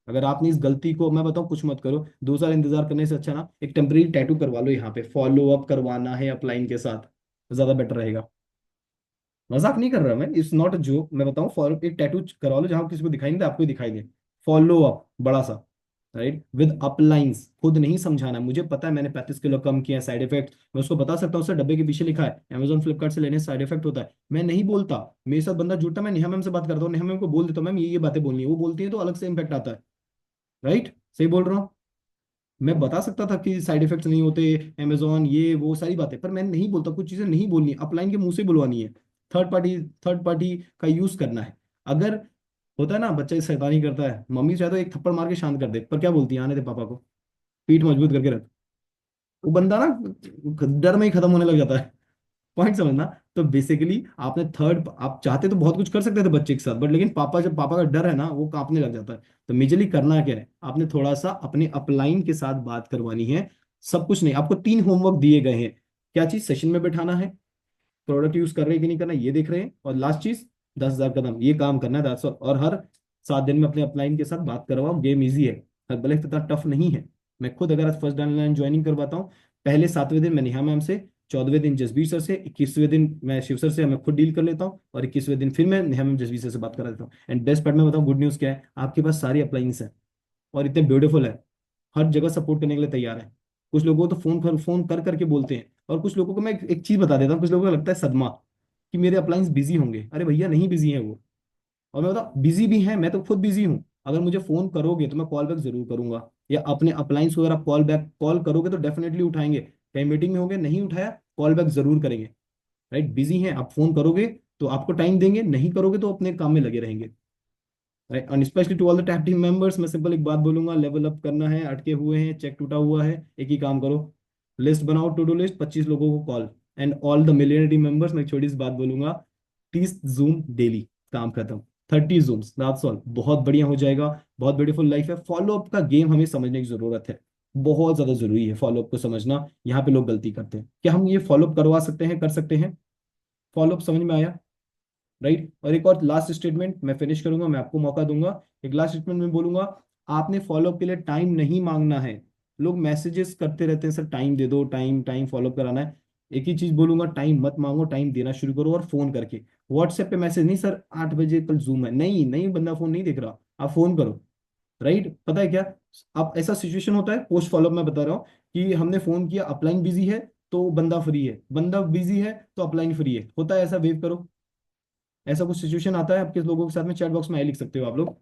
अगर आपने इस गलती को, मैं बताऊं, कुछ मत करो। 2 साल इंतजार करने से अच्छा ना एक टेम्परेरी टैटू करवा लो यहाँ पे, फॉलो अप करवाना है अपलाइन के साथ, ज्यादा बेटर रहेगा। मजाक नहीं कर रहा मैं, इट्स नॉट अ जोक। मैं बताऊं, फॉलो एक टैटू करवा लो जहां किसी को दिखाई नहीं दे, आपको ही दिखाई दे। फॉलो अप बड़ा सा। Right, with अपलाइंस। खुद नहीं समझाना, मुझे पता है मैंने 35 किलो कम किया, साइड इफेक्ट मैं उसको बता सकता हूँ, उससे डब्बे के पीछे लिखा है अमेजोन फ्लिपकार्ट से लेने से साइड इफेक्ट होता है। मैं नहीं बोलता, मेरे साथ बंदा झूठा, मैं नेहा मैम से बात करता हूँ, नेहा मैम को बोल देता हूँ मैम ये बातें बोलनी है, वो बोलती है तो अलग से इम्पैक्ट आता है। राइट, सही बोल रहा हूँ? मैं बता सकता था कि साइड इफेक्ट्स नहीं होते, अमेजोन ये वो सारी बातें, पर मैं नहीं बोलता, कुछ चीजें नहीं बोलनी, अपलाइन के मुंह से बुलवानी है। थर्ड पार्टी का यूज करना है। अगर होता है ना, बच्चा शैतानी करता है, मम्मी चाहे तो एक थप्पड़ मार के शांत कर दे, पर क्या बोलती है, आने दे पापा को, पीठ मजबूत करके रख। वो बंदा ना डर में ही खत्म होने लग जाता है। पॉइंट समझना। तो बेसिकली आपने थर्ड, आप चाहते तो बहुत कुछ कर सकते थे बच्चे के साथ, बट लेकिन पापा, जब पापा का डर है ना, वो कांपने लग जाता है। तो मेजरली करना क्या है, आपने थोड़ा सा अपने अपलाइन के साथ बात करवानी है। सब कुछ नहीं, आपको 3 होमवर्क दिए गए हैं। क्या चीज? सेशन में बैठाना है, प्रोडक्ट यूज कर रहे हैं कि नहीं करना ये देख रहे हैं, और लास्ट चीज 10,000 कदम, ये काम करना है, that's all। और हर 7 दिन में अपने अपलाइन के साथ बात करवाओ। गेम इजी है, भले इतना टफ नहीं है। मैं खुद अगर आज फर्स्ट ऑनलाइन ज्वाइनिंग करवाता हूँ, पहले 7वें दिन मैं नेहा मैम से, 14वें दिन जसबीर सर से, 21वें दिन मैं शिव सर से, मैं खुद डील कर लेता हूँ, और 21वें दिन फिर मैं नेहा मैम जसबीर सर से बात करा देता हूँ। एंड बेस्ट पार्ट में बताऊँ, गुड न्यूज़ क्या है, आपके पास सारी अप्लाइंस है और इतने ब्यूटीफुल है, हर जगह सपोर्ट करने के लिए तैयार है। कुछ लोगों को तो फोन कर करके बोलते हैं, और कुछ लोगों को मैं एक चीज बता देता हूँ, कुछ लोगों को लगता है सदमा कि मेरे अप्लायंस बिजी होंगे। अरे भैया, नहीं बिजी है वो। और मैं बता, बिजी भी है, मैं तो खुद बिजी हूँ। अगर मुझे फोन करोगे तो मैं कॉल बैक जरूर करूंगा, या अपने अप्लायंस को अगर आप कॉल करोगे तो डेफिनेटली उठाएंगे। कहीं मीटिंग में होंगे, नहीं उठाया, कॉल बैक जरूर करेंगे। राइट, बिजी हैं आप, फोन करोगे तो आपको टाइम देंगे, नहीं करोगे तो अपने काम में लगे रहेंगे। Right, and specially to all the tap team members, मैं सिंपल एक बात बोलूंगा, लेवल अप करना है, अटके हुए हैं, चेक टूटा हुआ है, एक ही काम करो, लिस्ट बनाओ, टू डू लिस्ट, 25 लोगों को call. And all the millionaire team members, मैं एक छोटी सी बात बोलूंगा, 30 जूम डेली, काम खत्म। 30 जूम्स, दैट्स ऑल, बहुत बढ़िया हो जाएगा। बहुत ब्यूटीफुल लाइफ है। फॉलो अप का गेम हमें समझने की जरूरत है, बहुत ज्यादा जरूरी है फॉलो अप को समझना। यहाँ पे लोग गलती करते हैं, क्या हम ये फॉलो अप करवा सकते हैं, कर सकते हैं? फॉलो अप समझ में आया? राइट, और एक और लास्ट स्टेटमेंट मैं फिनिश करूंगा, मैं आपको मौका दूंगा। एक लास्ट स्टेटमेंट में बोलूंगा, आपने फॉलोअप के लिए टाइम नहीं मांगना है। लोग मैसेजेस करते रहते हैं, सर टाइम दे दो, टाइम टाइम फॉलोअप कराना है। एक ही चीज बोलूंगा, टाइम मत मांगो, टाइम देना शुरू करो, और फोन करके। व्हाट्सएप पे मैसेज नहीं, सर 8 बजे कल जूम है, नहीं नहीं, बंदा फोन नहीं देख रहा, आप फोन करो। राइट, पता है क्या, अब ऐसा सिचुएशन होता है पोस्ट फॉलोअप में, बता रहा हूँ कि हमने फोन किया, अपलाइन बिजी है तो बंदा फ्री है, बंदा बिजी है तो अपलाइन फ्री है, होता है ऐसा, वेव करो। ऐसा कुछ सिचुएशन आता है आपके लोगों के साथ में, चैट बॉक्स में आई लिख सकते हो आप लोग।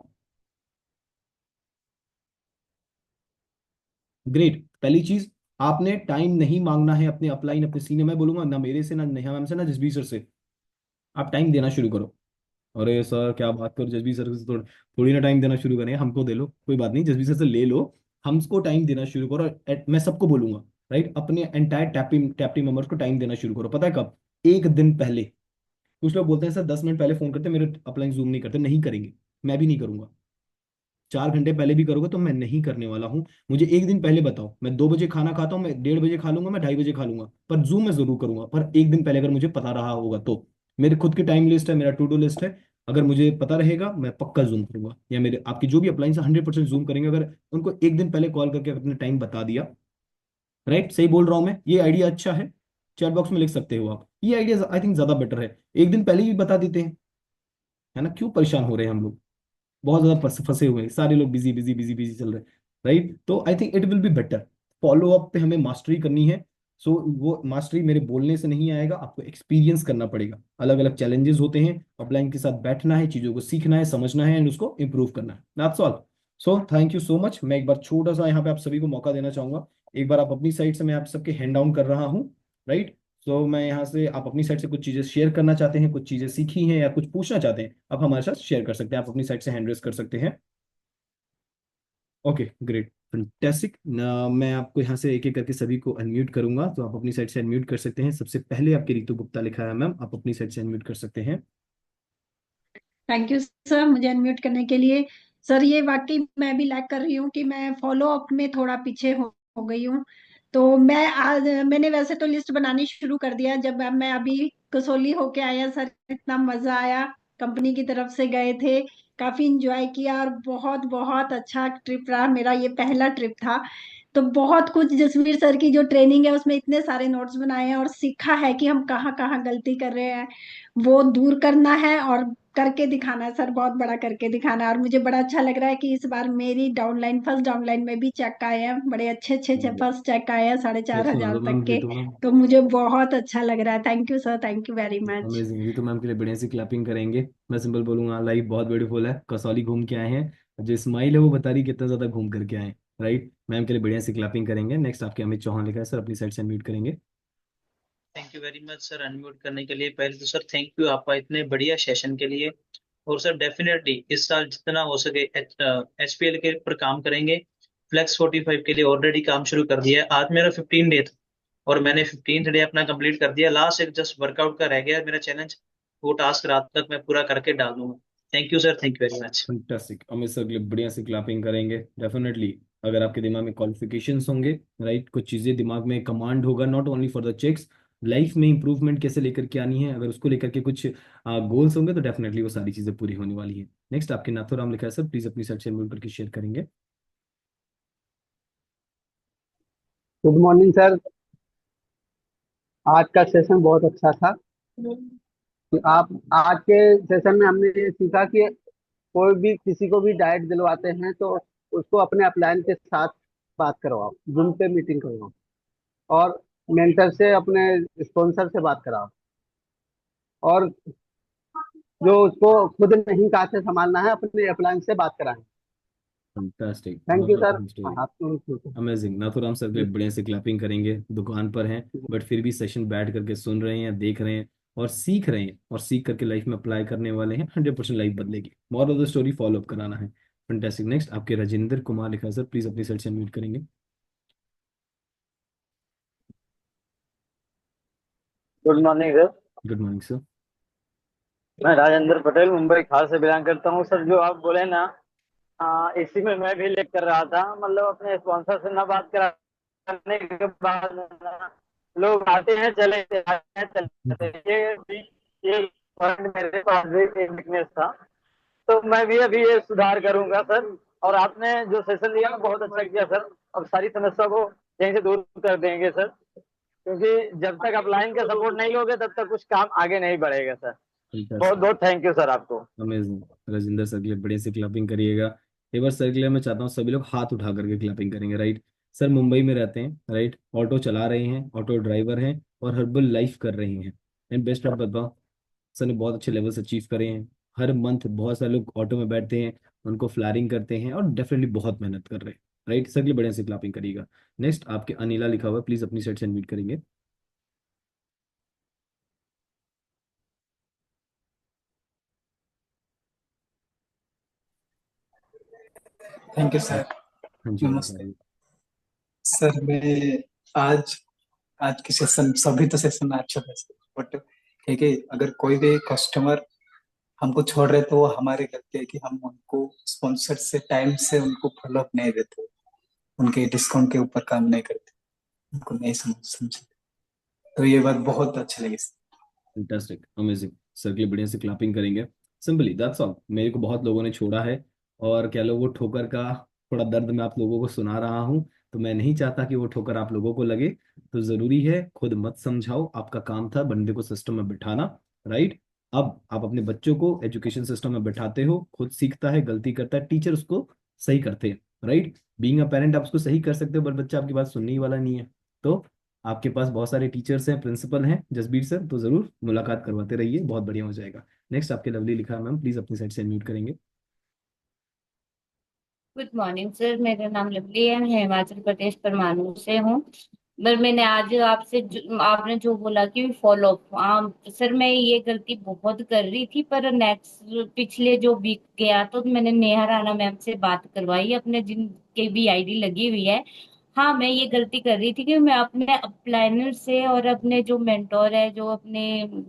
ग्रेट। पहली चीज, आपने टाइम नहीं मांगना है अपने अपलाइन, अपने सीनियर, मैं बोलूंगा ना मेरे से, ना नेहा मैम से, ना जसबीर सर से। आप टाइम देना शुरू करो। अरे सर क्या बात करो, जसबीर सर से थोड़ी ना टाइम देना शुरू करें, हमको दे लो, कोई बात नहीं, जसबीर सर से ले लो। हमको टाइम देना शुरू करो, और मैं सबको बोलूंगा, राइट, अपने एंटायर टैप टीम मेंबर्स को टाइम देना शुरू करो। पता है कब? एक दिन पहले। कुछ लोग बोलते हैं सर 10 मिनट पहले फोन करते, मेरे अपलाइन जूम नहीं करते, नहीं करेंगे। मैं भी नहीं करूंगा। 4 घंटे पहले भी करोगे तो मैं नहीं करने वाला हूँ। मुझे एक दिन पहले बताओ, मैं 2 बजे खाना खाता हूँ, मैं 1:30 बजे खा लूंगा, मैं 2:30 बजे खा लूंगा, पर जूम मैं जरूर करूंगा, पर एक दिन पहले अगर मुझे पता रहा होगा तो। मेरे खुद की टाइम लिस्ट है, मेरा टू डू लिस्ट है। अगर मुझे पता रहेगा मैं पक्का जूम करूंगा, या मेरे आपकी जो भी अप्लायंस 100% जूम करेंगे, अगर उनको एक दिन पहले कॉल करके अपने टाइम बता दिया। राइट, सही बोल रहा हूँ मैं? ये आइडिया अच्छा है। चैट बॉक्स में लिख सकते हो आप, ये आइडिया आई थिंक ज्यादा बेटर है। एक दिन पहले ही बता देते हैं, है ना, क्यों परेशान हो रहे हैं हम लोग? बहुत ज्यादा फंसे हुए हैं सारे लोग, बिजी बिजी बिजी बिजी चल रहे हैं। राइट, तो I think it will be better. Follow up पे हमें मास्टरी करनी है। सो वो मास्टरी मेरे बोलने से नहीं आएगा, आपको एक्सपीरियंस करना पड़ेगा। अलग अलग चैलेंजेस होते हैं, अपलाइन के साथ बैठना है, चीजों को सीखना है, समझना है, एंड उसको इम्प्रूव करना है। That's all. So thank you so much. मैं एक बार छोटा सा यहाँ पे आप सभी को मौका देना चाहूंगा। एक बार आप अपनी साइड से, मैं आप सबके हैंड डाउन कर रहा हूँ। राइट। तो मैं यहाँ से, आप अपनी साइड से कुछ चीजें शेयर करना चाहते हैं, कुछ चीजें सीखी हैं या कुछ पूछना चाहते हैं, आप हमारे साथ शेयर कर सकते हैं, आप अपनी साइड से हैंड रेस कर सकते हैं। ओके, ग्रेट, फंटेस्टिक ना। मैं आपको यहाँ से एक एक करके सभी को अनम्यूट करूंगा, तो आप अपनी साइड से अनम्यूट कर सकते हैं। सबसे पहले आपके रितु गुप्ता लिखा है मैम, आप अपनी साइड से अनम्यूट कर सकते हैं। थैंक यू सर मुझे अनम्यूट करने के लिए। सर ये वाकई मैं भी लैग कर रही हूँ कि मैं फॉलो अप में थोड़ा पीछे हो गई हूँ। तो मैं आज मैंने वैसे तो लिस्ट बनानी शुरू कर दिया, जब मैं अभी कसौली होके आया सर, इतना मजा आया। कंपनी की तरफ से गए थे, काफी इंजॉय किया, और बहुत बहुत अच्छा ट्रिप रहा। मेरा ये पहला ट्रिप था। तो बहुत कुछ, जसवीर सर की जो ट्रेनिंग है उसमें इतने सारे नोट्स बनाए हैं, और सीखा है कि हम कहाँ कहाँ गलती कर रहे हैं, वो दूर करना है और करके दिखाना है सर, बहुत बड़ा करके दिखाना है। और मुझे बड़ा अच्छा लग रहा है कि इस बार मेरी डाउनलाइन, फर्स्ट डाउनलाइन में भी चेक आए हैं, बड़े अच्छे अच्छे फर्स्ट चेक आए हैं, 4,500 रितु तक मैम, के। रितु मैम। तो मुझे बहुत अच्छा लग रहा है। Thank you sir, thank you very much. Amazing, Ritu ma'am के लिए बढ़िया सी क्लैपिंग करेंगे। मैं सिंपल बोलूंगा, लाइफ बहुत ब्यूटीफुल है, कसौली घूम के आए हैं, जो स्माइल है वो बता रही कितना ज्यादा घूम करके आए हैं। राइट, मैम के लिए बढ़िया सी क्लैपिंग करेंगे। नेक्स्ट आपके अमित चौहान लिखा है, सर अपनी साइड से अनम्यूट करेंगे। Thank you very much sir unmute करने के लिए। पहले तो सर थैंक यू आपका इतने बढ़िया सेशन के लिए। और सर डेफिनेटली इस साल जितना हो सके एचपीएल के ऊपर काम करेंगे। फ्लेक्स 45 के लिए ऑलरेडी काम शुरू कर दिया है। आज मेरा 15 डे था और मैंने 15th डे अपना कंप्लीट कर दिया। लास्ट एक जस्ट वर्कआउट का रह गया है मेरा चैलेंज। वो टास्क रात तक मैं पूरा करके डाल दूंगा। Thank you sir, thank you very much. Fantastic, Amit sir के लिए बढ़िया सी क्लैपिंग करेंगे। डेफिनेटली, अगर आपके दिमाग में क्वालिफिकेशंस होंगे, राइट, कुछ चीजें दिमाग में कमांड होगा, not only for the checks, life में इंप्रूवमेंट कैसे लेकर के आनी है, अगर उसको लेकर के कुछ गोल्स होंगे, तो डेफिनेटली वो सारी चीजें पूरी होने वाली है। नेक्स्ट आपके नाथुराम लिखा है, सर प्लीज अपनी साइड से अनम्यूट करके शेयर करेंगे। Good morning sir. आज का सेशन बहुत अच्छा था। आप आज के सेशन में हमने ये सीखा कि कोई भी किसी को भी डाइट दिलवाते हैं तो उसको अपने अपलाइन के साथ बात करवाओ, जूम पे मीटिंग करवाओ, और मेंटर से, अपने स्पॉन्सर से बात कराओ, और जो उसको खुद नहीं कहा से संभालना है अपने अपलाइन से बात कराएं। फंटास्टिक, थैंक यू बहुत सर। अच्छी स्टोरी। आप अमेजिंग, नाथुराम सर के लिए बढ़िया से क्लैपिंग करेंगे। दुकान पर हैं, बट फिर भी सेशन बैठ करके सुन रहे हैं, देख रहे हैं और सीख रहे हैं, और सीख करके लाइफ में अप्लाई करने वाले हैं। 100% लाइफ बदलेगी। Moral of the story, follow up कराना है। फंटेस्टिक। नेक्स्ट आपके राजेंद्र कुमार लिखा है, सर प्लीज अपनी साइड से म्यूट करेंगे। Good morning sir. Good morning sir. मैं राजेंद्र पटेल मुंबई खार से बिलोंग करता हूँ सर। जो आप बोले ना, इसी में मैं भी लेट कर रहा था। मतलब अपने स्पॉन्सर से ना बात कराने के बाद ना, लोग आते हैं चले आते हैं चले जाते हैं। ये पॉइंट मेरे पास भी एक वीकनेस था। तो मैं भी अभी ये सुधार करूंगा सर। और आपने जो सेशन लिया ना, बहुत अच्छा किया सर। अब सारी समस्या को यहीं से दूर कर देंगे सर, क्योंकि जब तक आप लाइन का सपोर्ट नहीं लोगे तब तक कुछ काम आगे नहीं बढ़ेगा सर। बहुत फंटेस्टिक, बहुत थैंक यू सर आपको। अमेजिंग। राजेंद्र सर के लिए बढ़िया से क्लैपिंग करिएगा। एक बार सर के लिए मैं चाहता हूँ सभी लोग हाथ उठा करके क्लैपिंग करेंगे। राइट, सर मुंबई में रहते हैं, राइट, ऑटो चला रहे हैं, ऑटो ड्राइवर हैं, और हर्बल लाइफ कर रहे हैं। एंड बेस्ट ऑफ बताओ, सर ने बहुत अच्छे लेवल्स अचीव करे हैं। हर मंथ बहुत सारे लोग ऑटो में बैठते हैं, उनको फ्लैरिंग करते हैं और डेफिनेटली बहुत मेहनत कर रहे हैं। राइट सर, के लिए बढ़िया से क्लापिंग करिएगा। नेक्स्ट आपके अनिला लिखा हुआ है, प्लीज अपनी साइड से अनम्यूट करेंगे। Thank you sir. हाँ जी नमस्ते बताइए। सर। मैं आज आज की सेशन, सभी तो सेशन अच्छा था सर, बट ठीक है, अगर कोई भी कस्टमर हमको छोड़ रहे तो वो हमारी गलती है कि हम उनको स्पॉन्सर से टाइम से उनको फॉलो अप नहीं देते, उनके डिस्काउंट के ऊपर काम नहीं करते, उनको नहीं समझते। तो ये बात बहुत अच्छी लगी सर। Fantastic, amazing. सर के लिए बढ़िया से क्लैपिंग करेंगे। Simply that's all. मेरे को बहुत लोगों ने छोड़ा है, और क्या लोग वो ठोकर का थोड़ा दर्द मैं आप लोगों को सुना रहा हूँ। तो मैं नहीं चाहता कि वो ठोकर आप लोगों को लगे। तो जरूरी है खुद मत समझाओ, आपका काम था बंदे को सिस्टम में बिठाना। राइट। अब आप अपने बच्चों को एजुकेशन सिस्टम में बिठाते हो, खुद सीखता है, गलती करता है, टीचर उसको सही करते हैं। राइट। बीइंग अ पेरेंट आप उसको सही कर सकते हो, बट बच्चा आपकी बात सुनने ही वाला नहीं है। तो आपके पास बहुत सारे टीचर्स हैं, प्रिंसिपल हैं जसबीर सर, तो जरूर मुलाकात करवाते रहिए, बहुत बढ़िया हो जाएगा। नेक्स्ट आपके लवली लिखा है मैम, प्लीज अपनी साइड से म्यूट करेंगे। गुड मॉर्निंग सर, मेरा नाम लवली है, मैं हिमाचल प्रदेश परमाणु से हूँ। पर मैंने आज आपसे आपने जो बोला कि फॉलो अप, हाँ सर, मैं ये गलती बहुत कर रही थी, पर नेक्स्ट पिछले जो वीक गया तो मैंने नेहा राणा मैम से बात करवाई, अपने जिनके भी आईडी लगी हुई है। हाँ, मैं ये गलती कर रही थी कि मैं अपने अपलाइनर से और अपने जो मेंटोर है, जो अपने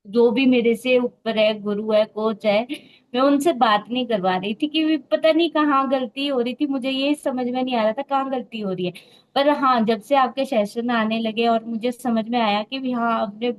जो भी मेरे से ऊपर है, गुरु है, कोच है, मैं उनसे बात नहीं करवा रही थी कि पता नहीं कहाँ गलती हो रही थी, मुझे ये समझ में नहीं आ रहा था कहाँ गलती हो रही है। पर हाँ, जब से आपके सेशन आने लगे और मुझे समझ में आया कि भी हाँ, अपने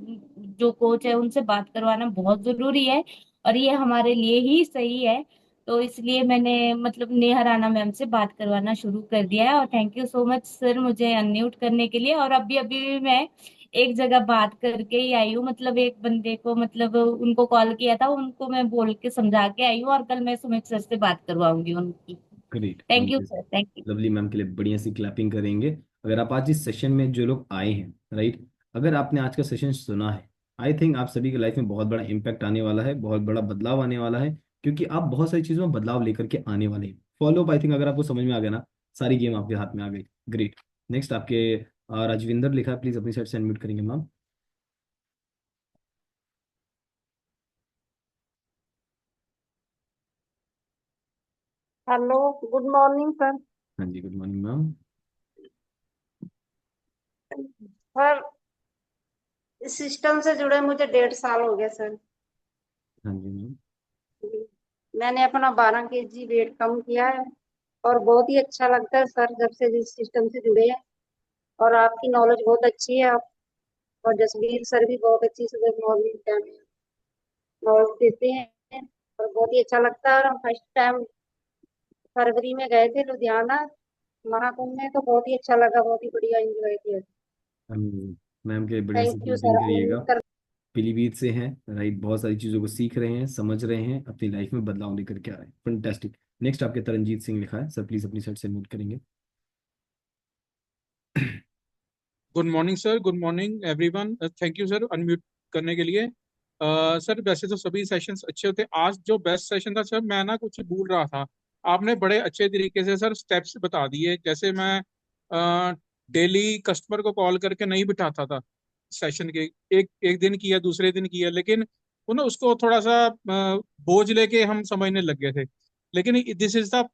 जो कोच है उनसे बात करवाना बहुत जरूरी है और ये हमारे लिए ही सही है। तो इसलिए मैंने मतलब नेहा राणा मैम से बात करवाना शुरू कर दिया है। और thank you so much sir मुझे अनम्यूट करने के लिए। और अभी अभी भी मैं एक जगह बात करके ही आई हूँ, मतलब एक बंदे को, मतलब उनको कॉल किया था, उनको मैं बोल के समझा के आई हूँ, और कल मैं सुमित सर से बात करवाऊंगी उनकी। Great, thank you amazing. Sir, thank you. Lovely ma'am के लिए बढ़िया सी क्लैपिंग करेंगे। अगर आप आज इस सेशन में जो लोग आए हैं, राइट, अगर आपने आज का सेशन सुना है, आई थिंक आप सभी की लाइफ में बहुत बड़ा इम्पैक्ट आने वाला है, बहुत बड़ा बदलाव आने वाला है, क्योंकि आप बहुत सारी चीज़ों में बदलाव लेकर के आने वाले हैं। फॉलो अप, आई थिंक अगर आपको समझ में आ गया ना, सारी गेम आपके हाथ में आ गई। ग्रेट। नेक्स्ट आपके राजविंदर लिखा है, प्लीज अपनी साइड से अनम्यूट करेंगे ma'am. Hello, good morning sir. हाँ जी, गुड मॉर्निंग मैम। सर, इस सिस्टम से जुड़े मुझे 1.5 साल हो गया सर। हाँ जी मैम। मैंने अपना 12 kg वेट कम किया है और बहुत ही अच्छा लगता है सर जब से इस सिस्टम से जुड़े हैं। और आपकी नॉलेज बहुत अच्छी है। आप और जसबीर सर भी बहुत अच्छी सुबह मॉर्निंग टाइम में नॉलेज देते हैं और बहुत ही अच्छा लगता है। और हम फर्स्ट टाइम फरवरी में गए थे लुधियाना महाकुंभ में, तो बहुत ही अच्छा लगा, बहुत ही बढ़िया एंजॉय किया। मैम के बढ़िया से थैंक यू क्लैपिंग सर। करिएगा। पीलीभीत से हैं, राइट, बहुत सारी चीज़ों को सीख रहे हैं, समझ रहे हैं, अपनी लाइफ में बदलाव लेकर के आ रहे हैं। फंटेस्टिक। नेक्स्ट आपके तरनजीत सिंह लिखा है, सर प्लीज अपनी साइड से म्यूट करेंगे। Good morning sir, good morning everyone. Thank you sir unmute करने के लिए। सर वैसे तो सभी सेशंस अच्छे होते हैं, आज जो बेस्ट सेशन था सर, मैं ना कुछ भूल रहा था। आपने बड़े अच्छे तरीके से सर स्टेप्स बता दिए। जैसे मैं डेली कस्टमर को कॉल करके नहीं बिठाता था सेशन के, एक एक दिन किया, दूसरे दिन किया, लेकिन वो ना उसको थोड़ा सा बोझ लेके हम समझने लग गए थे। लेकिन दिस इज द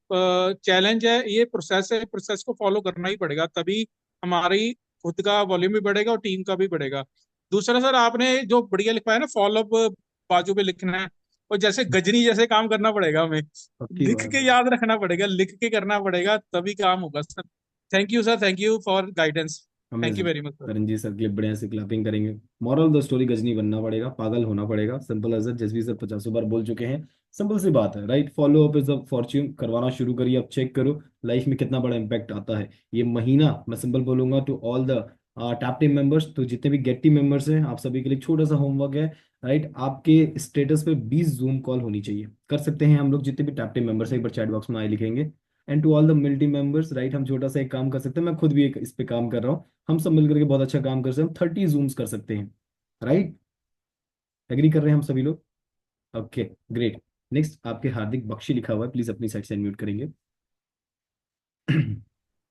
चैलेंज है, ये प्रोसेस है, प्रोसेस को फॉलो करना ही पड़ेगा, तभी हमारी खुद का वॉल्यूम भी बढ़ेगा और टीम का भी बढ़ेगा। दूसरा सर, आपने जो बढ़िया लिखवाया ना, फॉलो अप बाजू पे लिखना है, और जैसे गजनी जैसे काम करना पड़ेगा हमें, पक्की लिख बात के है। याद रखना पड़ेगा, लिख के करना पड़ेगा, तभी काम होगा sir. Thank you sir, thank you for guidance. Thank you amazing. Very much sir. Taranjeet sir के लिए बढ़िया से क्लैपिंग करेंगे। Moral of the story, Ghajini बनना पड़ेगा, पागल होना पड़ेगा, सिंपल एज जसवीर सर 50 बार बोल चुके हैं। सिंपल सी बात है, right. Follow up is a fortune, करवाना शुरू करिए, अब चेक करो लाइफ में कितना बड़ा इंपैक्ट आता है। ये महीना मैं सिंपल बोलूंगा to all the tap team members, तो जितने भी गेट टीम मेंबर्स हैं, आप सभी के लिए छोटा सा होमवर्क है। राइट, आपके स्टेटस पे 20 जूम कॉल होनी चाहिए। कर सकते हैं हम लोग, जितने भी टैप टीम मेंबर्स हैं, एक बार चैट बॉक्स में आए लिखेंगे। And to all the mill team members, right, हम छोटा सा एक काम कर सकते हैं, मैं खुद भी एक इस पे काम कर रहा हूँ। हम सब मिलकर के बहुत अच्छा काम कर सकते हैं, 30 जूम्स कर सकते हैं। राइट। एग्री कर रहे हैं हम सभी लोग? Okay, great. नेक्स्ट आपके हार्दिक बख्शी लिखा हुआ है, प्लीज अपनी साइड से अनम्यूट करेंगे।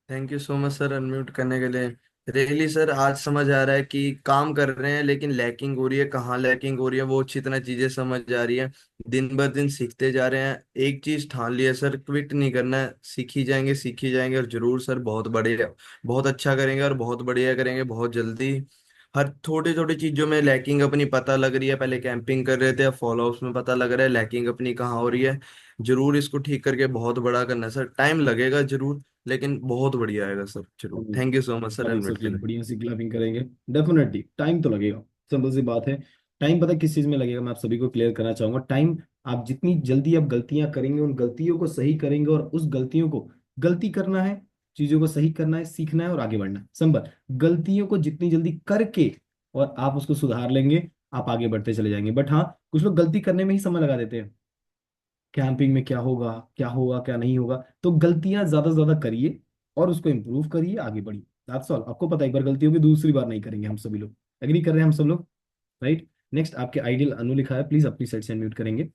Thank you so much sir unmute करने के लिए। रियली सर आज समझ आ रहा है कि काम कर रहे हैं लेकिन लैकिंग हो रही है, कहाँ लैकिंग हो रही है वो अच्छी तरह चीजें समझ आ रही है। दिन ब दिन सीखते जा रहे हैं। एक चीज ठान लिया सर, क्विट नहीं करना है, सीखी जाएंगे और जरूर सर बहुत बढ़िया, बहुत अच्छा करेंगे और बहुत बढ़िया करेंगे बहुत जल्दी। हर छोटी छोटी चीजों में लैकिंग अपनी पता लग रही है, पहले कैंपिंग कर रहे थे अब फॉलोअप्स में पता लग रहा है लैकिंग अपनी कहाँ हो रही है। जरूर इसको ठीक करके बहुत बड़ा करना है सर, टाइम लगेगा जरूर लेकिन बहुत बढ़िया आएगा सर जरूर। Thank you so much sir सब इनवाइट सबसे करने। बढ़िया सी क्लैपिंग करेंगे। डेफिनेटली टाइम तो लगेगा, सिंपल सी बात है। टाइम पता है किस चीज में लगेगा, मैं आप सभी को क्लियर करना चाहूंगा। टाइम, आप जितनी जल्दी आप गलतियां करेंगे, उन गलतियों को सही करेंगे, और उस गलतियों को, गलती करना है, चीजों को सही करना है, सीखना है और आगे बढ़ना है, सिंपल। गलतियों को जितनी जल्दी करके और आप उसको सुधार लेंगे, आप आगे बढ़ते चले जाएंगे। बट हाँ, कुछ लोग गलती करने में ही समय लगा देते हैं, कैंपिंग में क्या होगा क्या होगा क्या नहीं होगा। तो गलतियां ज्यादा से ज्यादा करिए और उसको इम्प्रूव करिए, आगे बढ़िए। That's all. आपको पता है एक बार गलती होगी दूसरी बार नहीं करेंगे, हम सभी लोग एग्री कर रहे हैं हम सब लोग, राइट? नेक्स्ट आपके आइडियल अनु लिखा है, प्लीज अपनी साइड से अनम्यूट करेंगे।